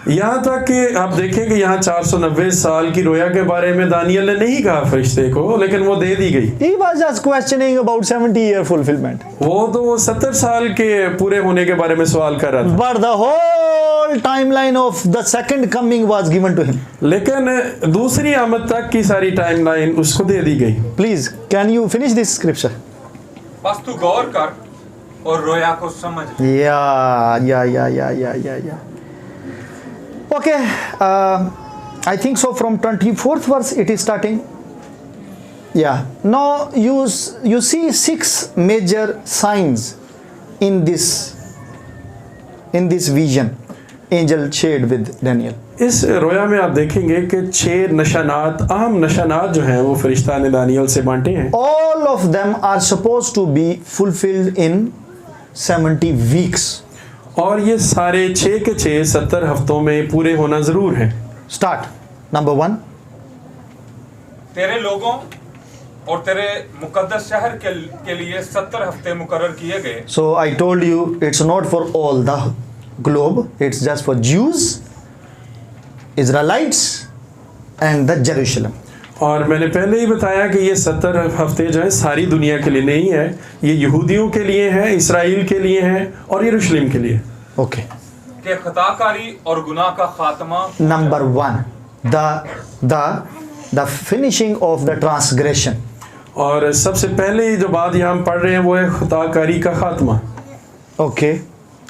यहाँ तक कि आप देखें कि यहाँ 490 साल की रोया के बारे में दानियल ने नहीं कहा फरिश्ते को, लेकिन वो दे दी गई। He was just questioning about 70-year fulfillment. वो तो 70 साल के पूरे होने के बारे में सवाल कर रहा था, But the whole timeline of the second coming was given to him. लेकिन दूसरी आमद तक की सारी टाइमलाइन उसको दे दी गई। Please, can you finish this scripture? बस तू गौर कर और रोया को समझ। Yeah. Okay, I think so. From 24th verse, it is starting. Yeah. Now you see 6 major signs in this vision. Angel shared with Daniel. इस रोया में आप देखेंगे कि 6 नशानात, अहम नशानात जो हैं वो फरिश्ता ने दानियल से बांटे हैं। All of them are supposed to be fulfilled in 70 weeks. और ये सारे 6 के 6 70 हफ्तों में पूरे होना जरूर है। Start. Number 1. तेरे लोगों और तेरे मुकद्दस शहर के लिए 70 हफ्ते मुकर्रर किए गए। So I told you it's not for all the globe. It's just for Jews, Israelites, and the Jerusalem. और मैंने पहले ही बताया कि ये 70 हफ्ते जो है सारी दुनिया के लिए नहीं है, ये यहूदियों के लिए है, इसराइल के लिए है और यरूशलेम के लिए। Okay. के खताकारी और गुनाह का खात्मा। Number 1. The finishing of the transgression. और सबसे पहले जो बात यहाँ हम पढ़ रहे हैं वो है खताकारी का खात्मा। Okay.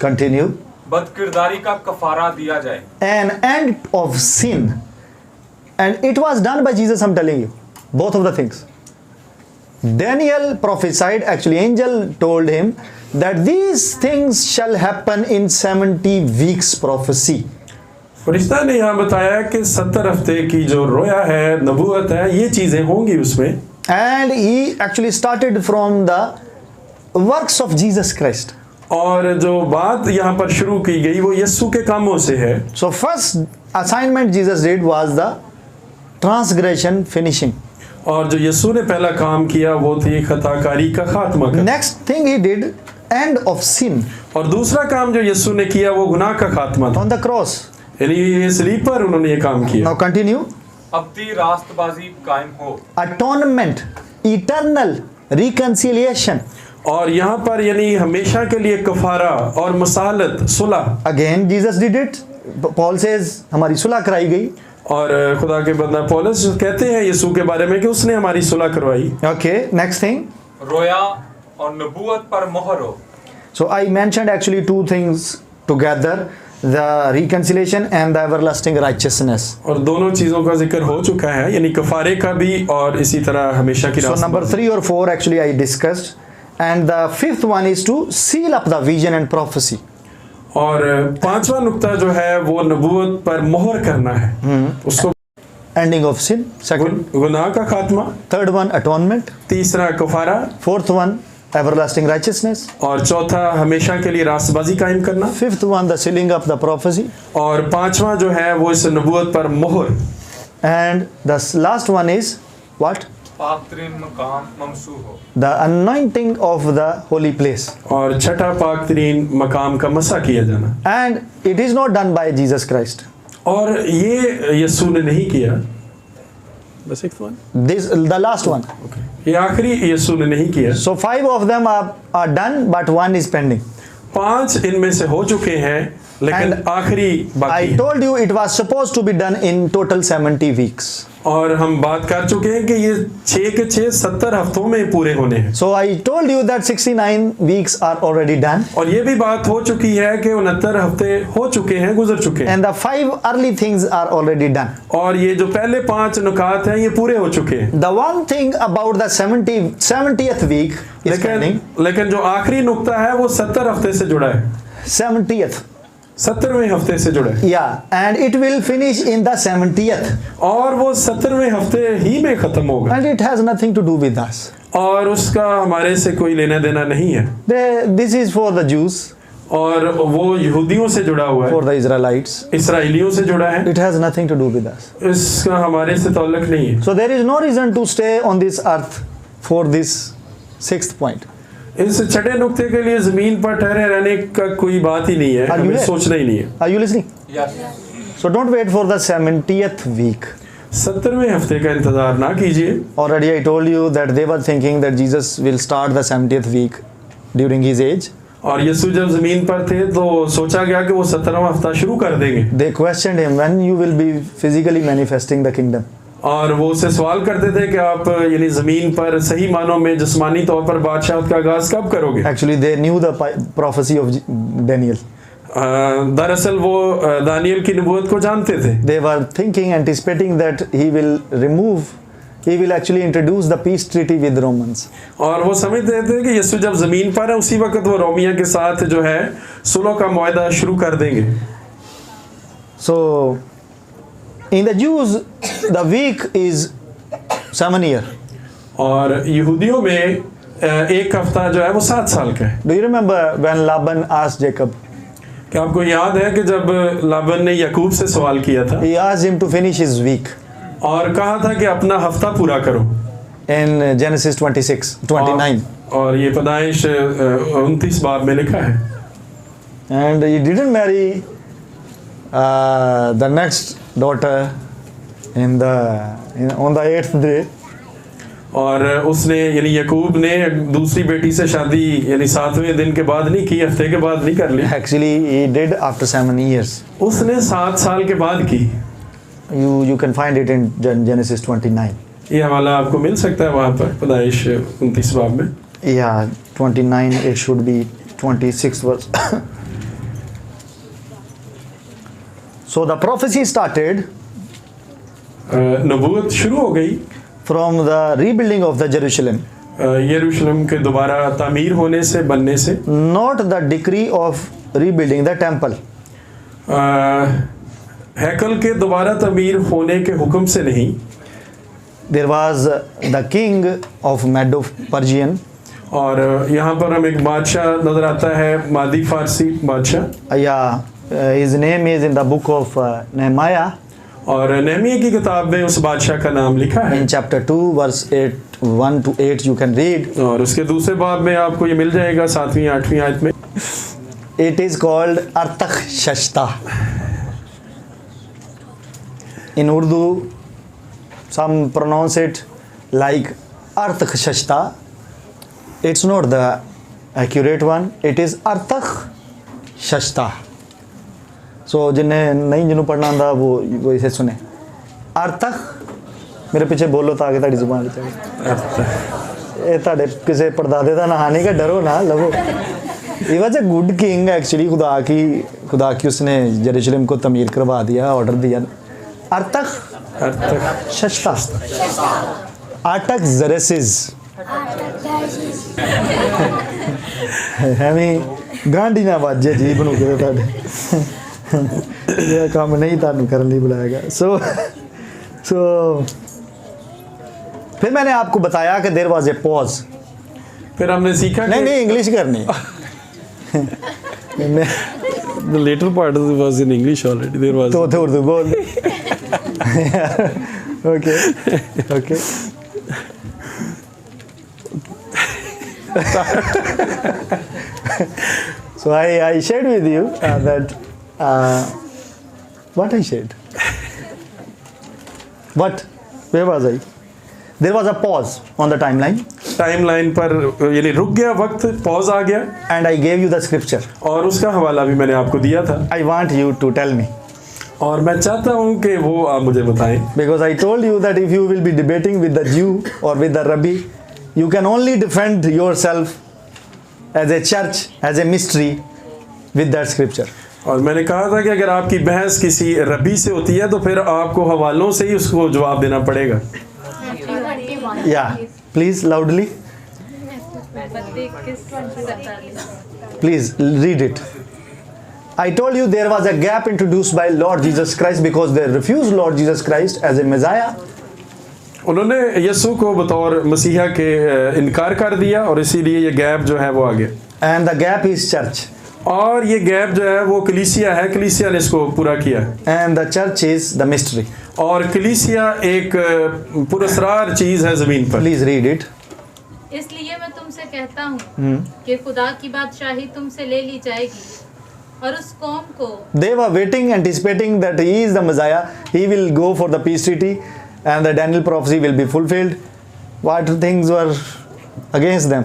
Continue. बदकिरदारी का कफारा दिया जाए। An end of sin. And it was done by Jesus, I'm telling you. Both of the things. Daniel prophesied, actually angel told him that these things shall happen in 70 weeks prophecy. फरिश्ता ने यहाँ बताया कि 70 हफ्ते की जो रोया है, नबूवत है, ये चीज़ें होंगी उसमें। And he actually started from the works of Jesus Christ. और जो बात यहाँ पर शुरू की गई वो यीशु के कामों से है। So first assignment Jesus did was the transgression finishing. और जो यीशु ने पहला काम किया वो थी खताकारी का खात्मा का। Next thing he did, end of sin और दूसरा काम जो यीशु ने किया वो गुनाह का खात्मा था। on the cross. यानी ये सलीब पर उन्होंने ये काम किया। Now continue. अबदी रास्तबाजी कायम हो। Atonement, eternal reconciliation. और यहाँ पर यानी हमेशा के लिए कफारा और मसालत सुलह। Again Jesus did it. Paul says हमारी सुलह कराई गई. और खुदा के बंदा पौलुस कहते हैं यीशु के बारे में कि उसने हमारी सुलह करवाई। Okay, next thing. रोया और नबूवत पर मोहर हो। So I mentioned actually 2 things together. the reconciliation and the everlasting righteousness. और दोनों चीज़ों का जिक्र हो चुका है, यानी कफारे का भी और इसी तरह हमेशा की So रास्त number 3 or 4 actually I discussed, and the 5th one is to seal up the vision and prophecy. और पांचवा नुक्ता जो है वो नबूवत पर मोहर करना है, उसको Ending of sin. Second. गुनाह का खात्मा, Third one, atonement. तीसरा कफारा, 4th one, everlasting righteousness. और चौथा हमेशा के लिए रास्तबाजी कायम करना, 5th one, the sealing up the prophecy. और पांचवा जो है वो इस नबूवत पर मोहर। And the last one is what? पाक तरीन मकाम ममसू हो। The anointing of the holy place. और छठा पाक तरीन मकाम का मसा किया जाना। And it is not done by Jesus Christ. और ये यीशु ने नहीं किया, बस एक one, This the last one. ये आखिरी यीशु ने नहीं किया। So 5 of them are done, but 1 is pending. 5 इनमें से हो चुके हैं, लेकिन And आखिरी बाकी I है। told you it was supposed to be done in total 70 weeks. और हम बात कर चुके हैं कि ये 6 के 6 70 हफ्तों में पूरे होने हैं। So I told you that 69 weeks are already done. और ये भी बात हो चुकी है कि 69 हफ्ते हो चुके हैं, गुजर चुके हैं। And the 5 early things are already done. और ये जो पहले 5 नुकात हैं ये पूरे हो चुके हैं। The one thing about the 70th week is pending. लेकिन जो आखिरी नुक्ता है वो 70 हफ्ते से जुड़ा है, 70th. 70वें हफ्ते से जुड़ा है, Yeah, and it will finish in the 70th. और वो 70वें हफ्ते ही में खत्म होगा, And it has nothing to do with us. और उसका हमारे से कोई लेना देना नहीं है। This is for the Jews, और वो यहूदियों से जुड़ा हुआ for है, the Israelites. इसराइलियों से जुड़ा है, It has nothing to do with us. इसका हमारे से ताल्लुक नहीं है। So there is no reason to stay on this earth for this 6th point. इस छठे नुक्ते के लिए जमीन पर ठहरे रहने का कोई बात ही नहीं है, Are you हमें there? सोचना ही नहीं है। Are you listening? Yes. So don't wait for the 70th week. 70वें हफ्ते का इंतजार ना कीजिए। Already I told you that they were thinking that Jesus will start the 70th week during his age. और यीशु जब जमीन पर थे तो सोचा गया कि वो 17वां हफ्ता शुरू कर देंगे, They questioned him when you will be physically manifesting the kingdom. और वो उससे सवाल करते थे कि आप यानी जमीन पर सही मानों में जिस्मानी तौर पर बादशाहत का आगाज कब करोगे। Actually, they knew the prophecy of Daniel. दरअसल वो दानियल की नबूवत को जानते थे। They were thinking, anticipating that he will actually introduce the peace treaty with Romans. और वो समझते थे कि यीशु जब जमीन पर है उसी वक्त वो रोमिया के साथ जो है सुलह का मुआहदा शुरू कर देंगे। So, in the Jews, the week is 7 years. और यहूदियों में एक हफ्ता जो है वो 7 साल का है। Do you remember when Laban asked Jacob? क्या आपको याद है कि जब लाबन ने याकूब से सवाल किया था He asked him to finish his week और कहा था कि अपना हफ्ता पूरा करो, in Genesis 29. और ये पैदाइश 29 बाब में लिखा है। And he didn't marry the next daughter on the 8th day. और उसने यानी याकूब ने दूसरी बेटी से शादी यानी 7वें दिन के बाद नहीं की, हफ्ते के बाद नहीं कर ली, Actually, he did after 7 years. उसने 7 साल के बाद की। You can find it in Genesis 29. ये हवाला आपको मिल सकता है वहाँ पर पैदाइश 29 बाब में। Yeah, 29, it should be 26th verse. So the prophecy started नबूवत शुरू हो गई from the rebuilding of the Jerusalem, यरूशलेम के दोबारा तामीर होने से, बनने से, not the decree of rebuilding the temple. हैकल के दोबारा तामीर होने के हुक्म से नहीं। There was the king of Medo-Persian. और यहाँ पर हम एक बादशाह नजर आता है, मादी फारसी बादशाह। Yeah, his name is in the book of Nehemiah. और नेहमिया की किताब में उस बादशाह का नाम लिखा है। In chapter 2, verse 1 to 8, you can read. और उसके दूसरे बाब में आपको ये मिल जाएगा 7वीं 8वीं आयत में। It is called Artaxerxes. In Urdu, some pronounce it like Artaxerxes. It's not the accurate one. It is Artaxerxes. So जिन्हें नहीं जिन्हों पढ़ना आंदा वो इसे सुने। अर्थक मेरे पीछे बोलो ताकि ताड़ी जुबान चढ़े। ये ताड़े किसे पढ़दादे दा नहाने का डरो ना लवो। He was a good king actually. खुदा की उसने यरूशलेम को तमीर करवा दिया, ऑर्डर दिया. अर्तक शस्ता आटक जरेसिस हमें गांधी ना वाजे जी बनू के ताड़े ये काम नहीं तानू करने लिए बुलाएगा. So फिर मैंने आपको बताया कि देयर वाज ए पॉज. फिर हमने सीखा नहीं इंग्लिश करनी. The later part was in English already. There was. तो उर्दू बोल. Okay. So I shared with you that what I shared. What? Where was I? There was a pause on the timeline. Timeline पर यानी रुक गया वक्त, pause आ गया. And I gave you the scripture. और उसका हवाला भी मैंने आपको दिया था. I want you to tell me. और मैं चाहता हूँ कि वो आप मुझे बताएं. Because I told you that if you will be debating with the Jew or with the Rabbi, you can only defend yourself as a church, as a mystery with that scripture. और मैंने कहा था कि अगर आपकी बहस किसी रबी से होती है तो फिर आपको हवालों से ही उसको जवाब देना पड़ेगा. Yeah, please loudly. Please read it. I told you there was a gap introduced by Lord Jesus Christ because they refused Lord Jesus Christ as a Messiah. उन्होंने यीशु को बतौर मसीहा के इनकार कर दिया और इसीलिए ये गैप जो है वो आ गया. And the gap is church. और ये गैप जो है वो कलीसिया है, कलीसिया ने इसको पूरा किया. And the church is the mystery. और कलीसिया एक पुरस्कार चीज है जमीन पर. Please read it. इसलिए मैं तुमसे कहता हूँ कि खुदा की बादशाही तुमसे ले ली जाएगी और उस कौम को. They were waiting, anticipating that he is the Messiah. He will go for the peace treaty and the Daniel prophecy will be fulfilled. What things were against them?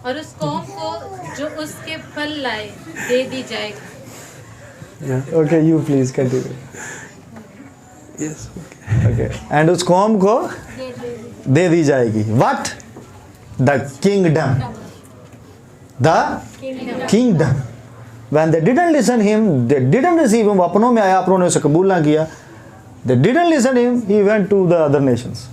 और उस कौम को जो उसके फल लाए दे दी जाएगी. Okay, you please continue. Yes. Okay. And उस कौम को दे दी जाएगी. What? The kingdom. The kingdom. When they didn't listen him, they didn't receive him. अपनों में आया, अपनों ने उसे कबूल ना किया. They didn't listen him. He went to the other nations.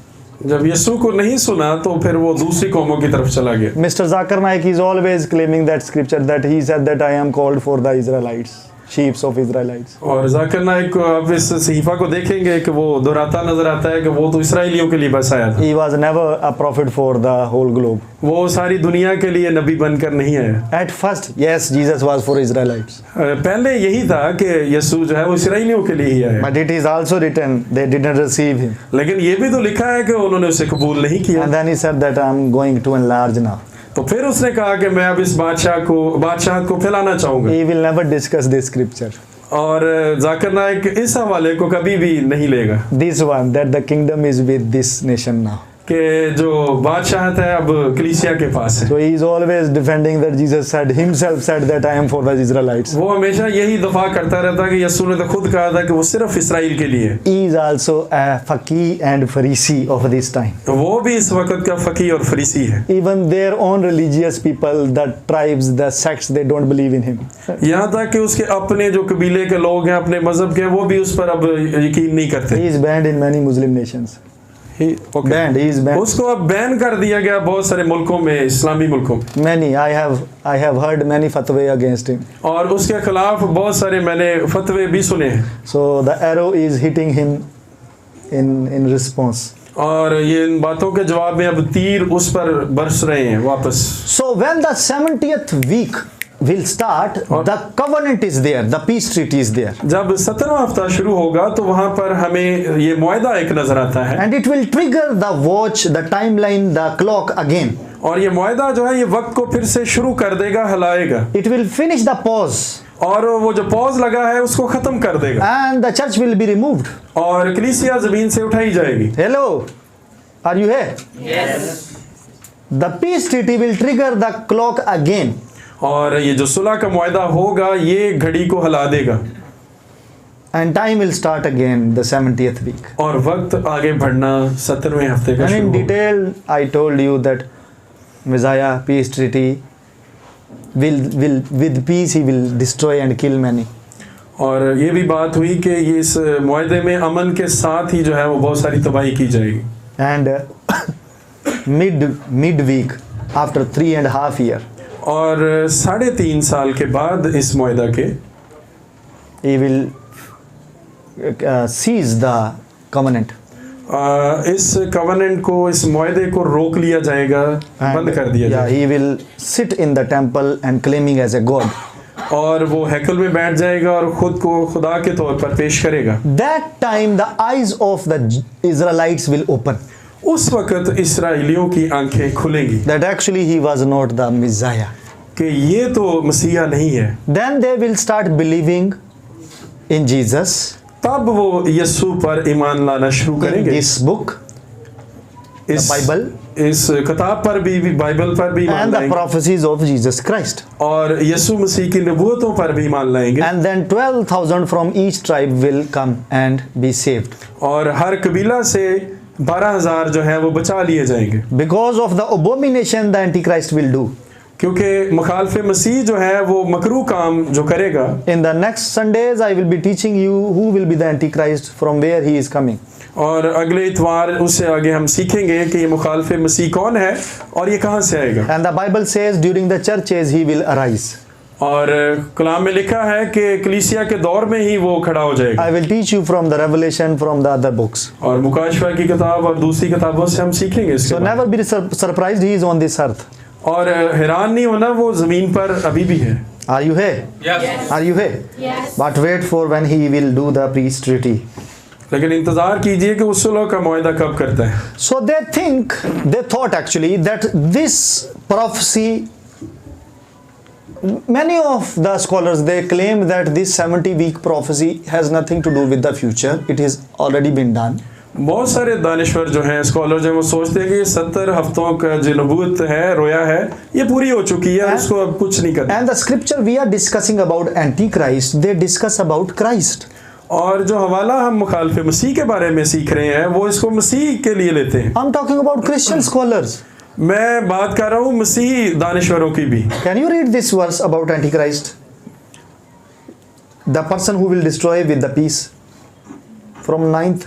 जब यीशु को नहीं सुना तो फिर वो दूसरी कौमों की तरफ चला गया. Mr. Zakir Naik is always claiming that scripture that he said that I am called for the Israelites, sheep of Israelites. और जाकिर नाइक को आप इस सहीफा को देखेंगे कि वो दोहराता नजर आता है कि वो तो इसराइलियों के लिए बस आया था. He was never a prophet for the whole globe. वो सारी दुनिया के लिए नबी बनकर नहीं आया. At first, yes, Jesus was for Israelites. पहले यही था कि यीशु जो है वो इसराइलियों के लिए ही आया. But it is also written they didn't receive him. लेकिन ये भी तो लिखा है कि उन्होंने उसे कबूल नहीं किया. And then he said that I am going to enlarge now. तो फिर उसने कहा कि मैं अब इस बादशाहत को फैलाना चाहूंगा. He will never discuss this scripture. और जाकिर नाइक इस हवाले को कभी भी नहीं लेगा. This one that the kingdom is with this nation now. कि जो बादशाहत है अब कलीसिया के पास है. So he is always defending that Jesus said himself said that I am for the Israelites. वो हमेशा यही दफा करता रहता कि यीशु ने तो खुद कहा था कि वो सिर्फ इसराइल के लिए. He is also a faqih and Pharisee of this time. तो वो भी इस वक्त का फकीह और फरीसी है. Even their own religious people, the tribes, the sects, they don't believe in him. यहाँ तक कि उसके अपने जो कबीले के लोग हैं, अपने मजहब के, वो भी उस पर अब यकीन नहीं करते. He is banned in many Muslim nations. Banned, he is banned. उसको अब बैन कर दिया गया बहुत सारे मुल्कों में, इस्लामी मुल्कों में. Many, I have heard many fatwa against him. और उसके खिलाफ बहुत सारे मैंने फतवे भी सुने हैं. So the arrow is hitting him in response. और ये इन बातों के जवाब में अब तीर उस पर बरस रहे हैं वापस. So when the 70th week will start, the covenant is there, the peace treaty is there. जब 17वां हफ्ता शुरू होगा तो वहां पर हमें ये मुआहदा एक नजर आता है. And it will trigger the watch, the timeline, the clock again. और ये मुआहदा जो है ये वक्त को फिर से शुरू कर देगा, हिलाएगा. It will finish the pause. और वो जो पॉज लगा है उसको खत्म कर देगा. And the church will be removed. और कलीसिया जमीन से उठाई जाएगी. Hello, are you here? Yes. The peace treaty will trigger the clock again. और ये जो सुलह का मुआहदा होगा ये घड़ी को हिला देगा. And time will start again the 70th week. और वक्त आगे बढ़ना 17वें हफ्ते का And शुरू in होगा. detail I told you that Messiah, peace treaty, will with peace he will destroy and kill many. और ये भी बात हुई कि ये इस मुआहदे में अमन के साथ ही जो है वो बहुत सारी तबाही की जाएगी। And midweek after 3.5 years, और 3.5 साल के बाद इस मुआहदा के he will seize the covenant. इस कवनेंट को, इस मुआहदे को रोक लिया जाएगा, बंद कर दिया जाएगा। he will sit in the temple and claiming as a god. और वो हैकल में बैठ जाएगा और खुद को खुदा के तौर पर पेश करेगा। That time the eyes of the Israelites will open. उस वक्त इस्राएलियों की आंखें खुलेंगी That actually he was not the Messiah. कि ये तो मसीहा नहीं है। Then they will start believing in Jesus, तब वो यीशु पर ईमान लाना शुरू in करेंगे। this book, इस Bible, इस किताब पर भी, बाइबल पर भी ईमान and the लाएंगे prophecies of Jesus Christ. और यीशु मसीह की नबूवतों पर भी ईमान लाएंगे। And then 12,000 from each tribe will come and be saved. और हर कबीला से 12,000 जो है वो बचा लिए जाएंगे, Because of the abomination the Antichrist will do. क्योंकि मुखालफ मसीह जो है वो मकरू काम जो करेगा। In the next Sundays I will be teaching you who will be the Antichrist, from where he is coming. और अगले इतवार उससे आगे हम सीखेंगे कि ये मुखालफ मसीह कौन है और ये कहाँ से आएगा। And the Bible says during the churches he will arise. और कलाम में लिखा है कि कलीसिया के दौर में ही वो खड़ा हो जाएगा। I will teach you from the Revelation, from the other books. और मुकाशवा की किताब और दूसरी किताबों से हम सीखेंगे इसके So बारे में। never be surprised he is on this earth. और हैरान नहीं होना, वो जमीन पर अभी भी है। Are you here? Yes. Are you here? Yes. But wait for when he will do the peace treaty. लेकिन इंतजार कीजिए कि उस सुलह का मुआहदा कब करता है। So they thought actually that this prophecy, many of the scholars they claim that this 70-week prophecy has nothing to do with the future. It is already been done. बहुत सारे दानिश्वर जो हैं, स्कॉलर जो हैं, वो सोचते हैं कि 70 हफ्तों का जो नबूवत है, रोया है, ये पूरी हो चुकी है, उसको अब कुछ नहीं करना। And the scripture we are discussing about Antichrist, they discuss about Christ. और जो हवाला हम मुखालफ मसीह के बारे में सीख रहे हैं वो इसको मसीह के लिए लेते हैं। I'm talking about Christian scholars. मैं बात कर रहा हूँ मसीह दानिश्वरों की भी। Can you read this verse about Antichrist? The person who will destroy with the peace. From 9th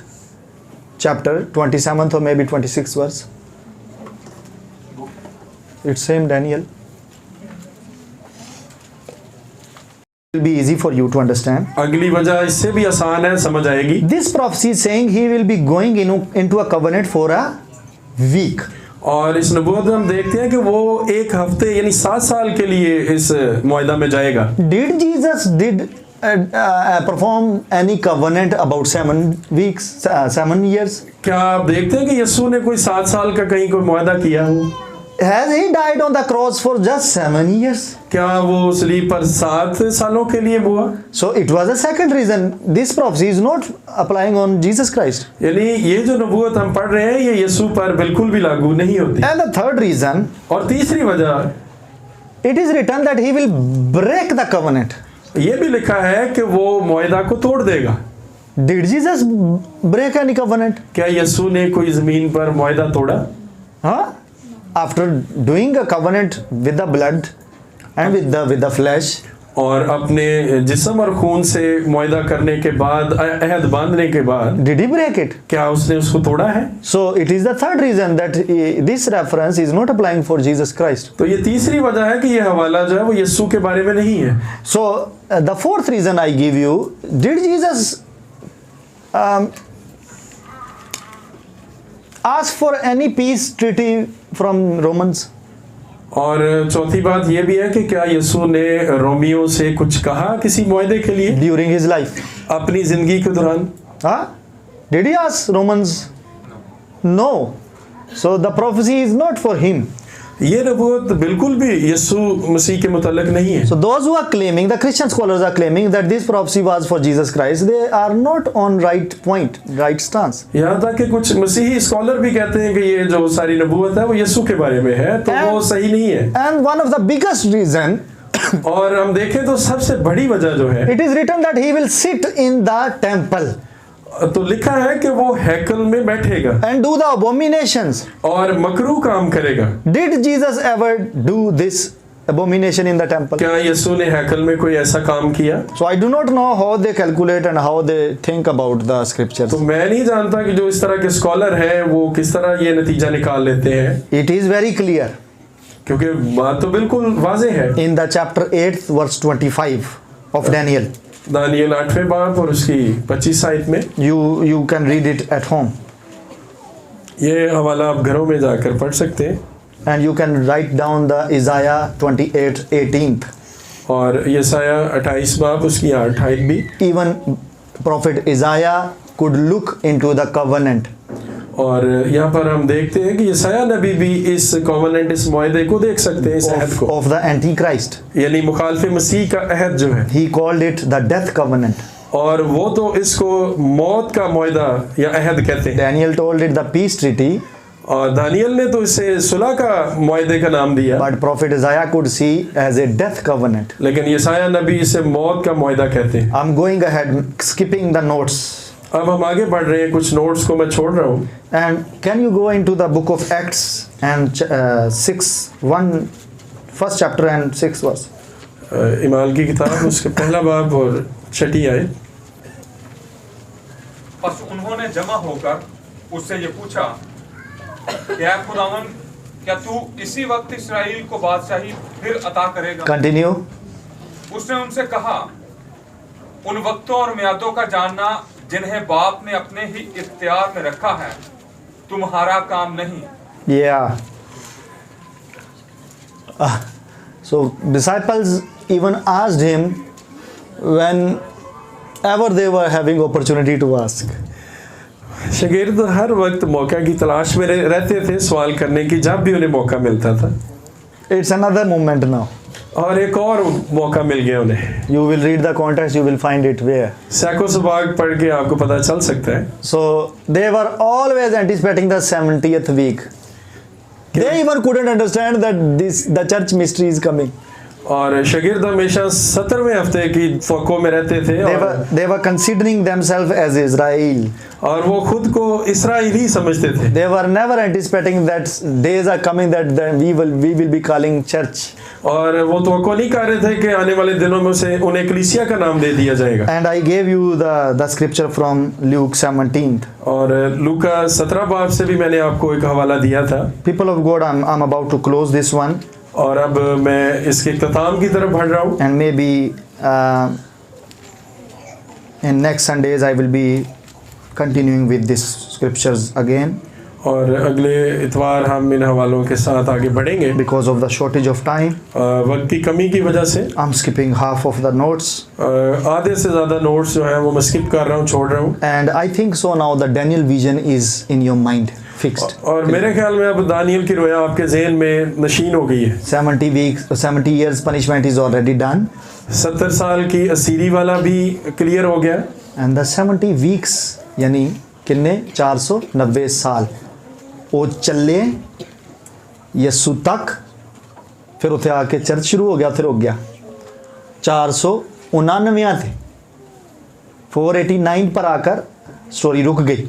chapter, 27th or maybe 26th verse. It's same Daniel. It will be easy for you to understand. अगली वजह इससे भी आसान है, समझ आएगी। This prophecy is saying he will be going into a covenant for a week. और इस नबूवत में हम देखते हैं कि वो 1 हफ्ते यानी 7 साल के लिए इस मुआहदा में जाएगा। Did Jesus perform any covenant about 7 weeks, 7 years? क्या आप देखते हैं कि यीशु ने कोई 7 साल का कहीं कोई मुआहदा किया हो? Has he died on the cross for just 7 years? क्या वो सलीब पर 7 सालों के लिए हुआ? So it was a second reason. This prophecy is not applying on Jesus Christ. यानी ये जो नबूवत हम पढ़ रहे हैं ये यीशु पर बिल्कुल भी लागू नहीं होती। And the third reason, और तीसरी वजह, it is written that he will break the covenant. ये भी लिखा है कि वो मुआहदा को तोड़ देगा। Did Jesus break any covenant? क्या यीशु ने कोई जमीन पर मुआहदा तोड़ा? Huh? After doing a covenant with the blood and with the flesh, और अपने जिस्म और खून से मुआहदा करने के बाद, अहद बांधने के बाद, did he break it? क्या उसने उसको तोड़ा है? So it is the third reason that this reference is not applying for Jesus Christ. तो ये तीसरी वजह है कि ये हवाला जो है वो यीशु के बारे में नहीं है। So the fourth reason I give you, did Jesus ask for any peace treaty from Romans? और चौथी बात ये भी है कि क्या यीशु ने रोमियो से कुछ कहा किसी मुआहदे के लिए During his life? अपनी जिंदगी के दौरान? Huh? Did he ask Romans? No. So the prophecy is not for him. ये नबूवत बिल्कुल भी यीशु मसीह के मुताल्लिक नहीं है। So those who are claiming, the Christian scholars are claiming that this prophecy was for Jesus Christ, they are not on right point, right stance. यहाँ तक कि कुछ मसीही स्कॉलर भी कहते हैं कि ये जो सारी नबूवत है वो यीशु के बारे में है, तो वो सही नहीं है। And one of the biggest reason, और हम देखें तो सबसे बड़ी वजह जो है, it is written that he will sit in the temple तो लिखा है कि वो हैकल में बैठेगा and do the abominations. और मकरू काम करेगा। Did Jesus ever do this abomination in the temple. क्या यीशु ने हैकल में कोई ऐसा काम किया? So I do not know how they calculate and how they think about the scriptures. तो मैं नहीं जानता कि जो इस तरह के स्कॉलर हैं वो किस तरह ये नतीजा निकाल लेते हैं, It is very clear क्योंकि बात तो बिल्कुल वाज़ेह है। in the chapter 8 verse 25 of Daniel. Daniel 8वें बाब और उसकी 25 आयत में You can read it at home ये हवाला आप घरों में जाकर पढ़ सकते हैं, and you can write down the Isaiah 28:18. और यसाया 28 बाब उसकी 8 आयत भी। Even prophet Isaiah could look into the covenant. और यहाँ पर हम देखते हैं कि यसाया नबी भी इस कॉवेनेंट, इस मुआहदे को देख सकते हैं, इस अहद को, of the Antichrist. यानी मुखालिफ मसीह का अहद जो है, He called it the death covenant. और वो तो इसको मौत का मुआहदा या अहद कहते हैं, Daniel told it the peace treaty, और दानियल ने तो इसे सुलह का मुआहदे का नाम दिया, but prophet Isaiah could see as a death covenant. लेकिन यसाया नबी इसे मौत का मुआहदा कहते हैं। I'm going ahead, skipping the notes. अब हम आगे बढ़ रहे हैं, कुछ नोट्स को मैं छोड़ रहा हूँ। And can you go into the book of Acts and 1st chapter and 6th verse? इमाल की किताब उसके पहला बाब और 6 आयत। बस उन्होंने जमा होकर उससे ये पूछा कि ऐ खुदावन, क्या तू इसी वक्त इस्राएल को बादशाही फिर अता करेगा? Continue. उसने उनसे कहा, उन वक्तों और मियादों का जानना जिन्हें बाप ने अपने ही इख्तियार में रखा है तुम्हारा काम नहीं। Yeah. So disciples even asked him whenever they were having opportunity to ask. शागिर्द हर वक्त मौका की तलाश में रहते थे सवाल करने की, जब भी उन्हें मौका मिलता था। It's another moment now. और एक और मौका मिल गया उन्हें। You will read the context, you will find it where. सैको सबाग पढ़ के आपको पता चल सकता है। So they were always anticipating the 70th week. They even couldn't understand that the church mystery is coming. और शागिर्द हमेशा 70वें हफ्ते की फ़ौक़ों में रहते थे, They were considering themselves as Israel. और वो खुद को इस्राएली समझते थे। They were never anticipating that days are coming that we will be calling church. और वो तो नहीं कर रहे थे कि आने वाले दिनों में से उन्हें कलीसिया का नाम दे दिया जाएगा। And I gave you the scripture from Luke 17. और लूका 17 बाब से भी मैंने आपको एक हवाला दिया था। People of God, I'm about to close this one. और अब मैं इसके इख्तिताम की तरफ बढ़ रहा हूँ। And maybe in next Sundays I will be continuing with these scriptures again. और अगले इतवार हम इन हवालों के साथ आगे बढ़ेंगे। Because of the shortage of time, वक्त की कमी की वजह से I'm skipping half of the notes. आधे से ज़्यादा नोट्स जो हैं वो मैं स्किप कर रहा हूँ, छोड़ रहा हूँ। And I think so now the Daniel vision is in your mind, fixed. और मेरे ख्याल में अब दानियल की रोया आपके ज़हन में नशीन हो गई है। 70 weeks, 70 years punishment is already done. 70 साल की असीरी वाला भी क्लियर हो गया। And the 70 weeks यानी किन्ने 490 साल वो चले यसु तक, फिर उथे आके चर्च शुरू हो गया, फिर हो गया 499 थे, 489 पर आकर स्टोरी रुक गई।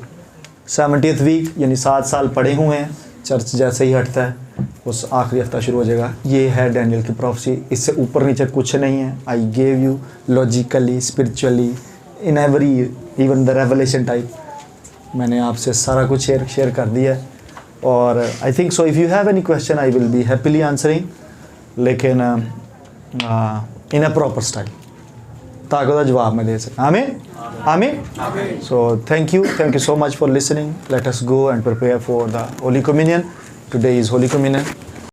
70th वीक यानी 7 साल पड़े हुए हैं, चर्च जैसे ही हटता है उस आखिरी हफ्ता शुरू हो जाएगा। ये है डैनियल की प्रोफेसी, इससे ऊपर नीचे कुछ नहीं है। I gave you logically, spiritually, in every, even the revelation type, मैंने आपसे सारा कुछ शेयर कर दिया है। और I think so if you have any question I will be happily answering, लेकिन इन अ प्रॉपर स्टाइल, ताकि उसका जवाब मैं दे सकूँ। आमीन आमीन। So thank you so much for listening. Let us go and prepare for the holy communion. Today is holy communion.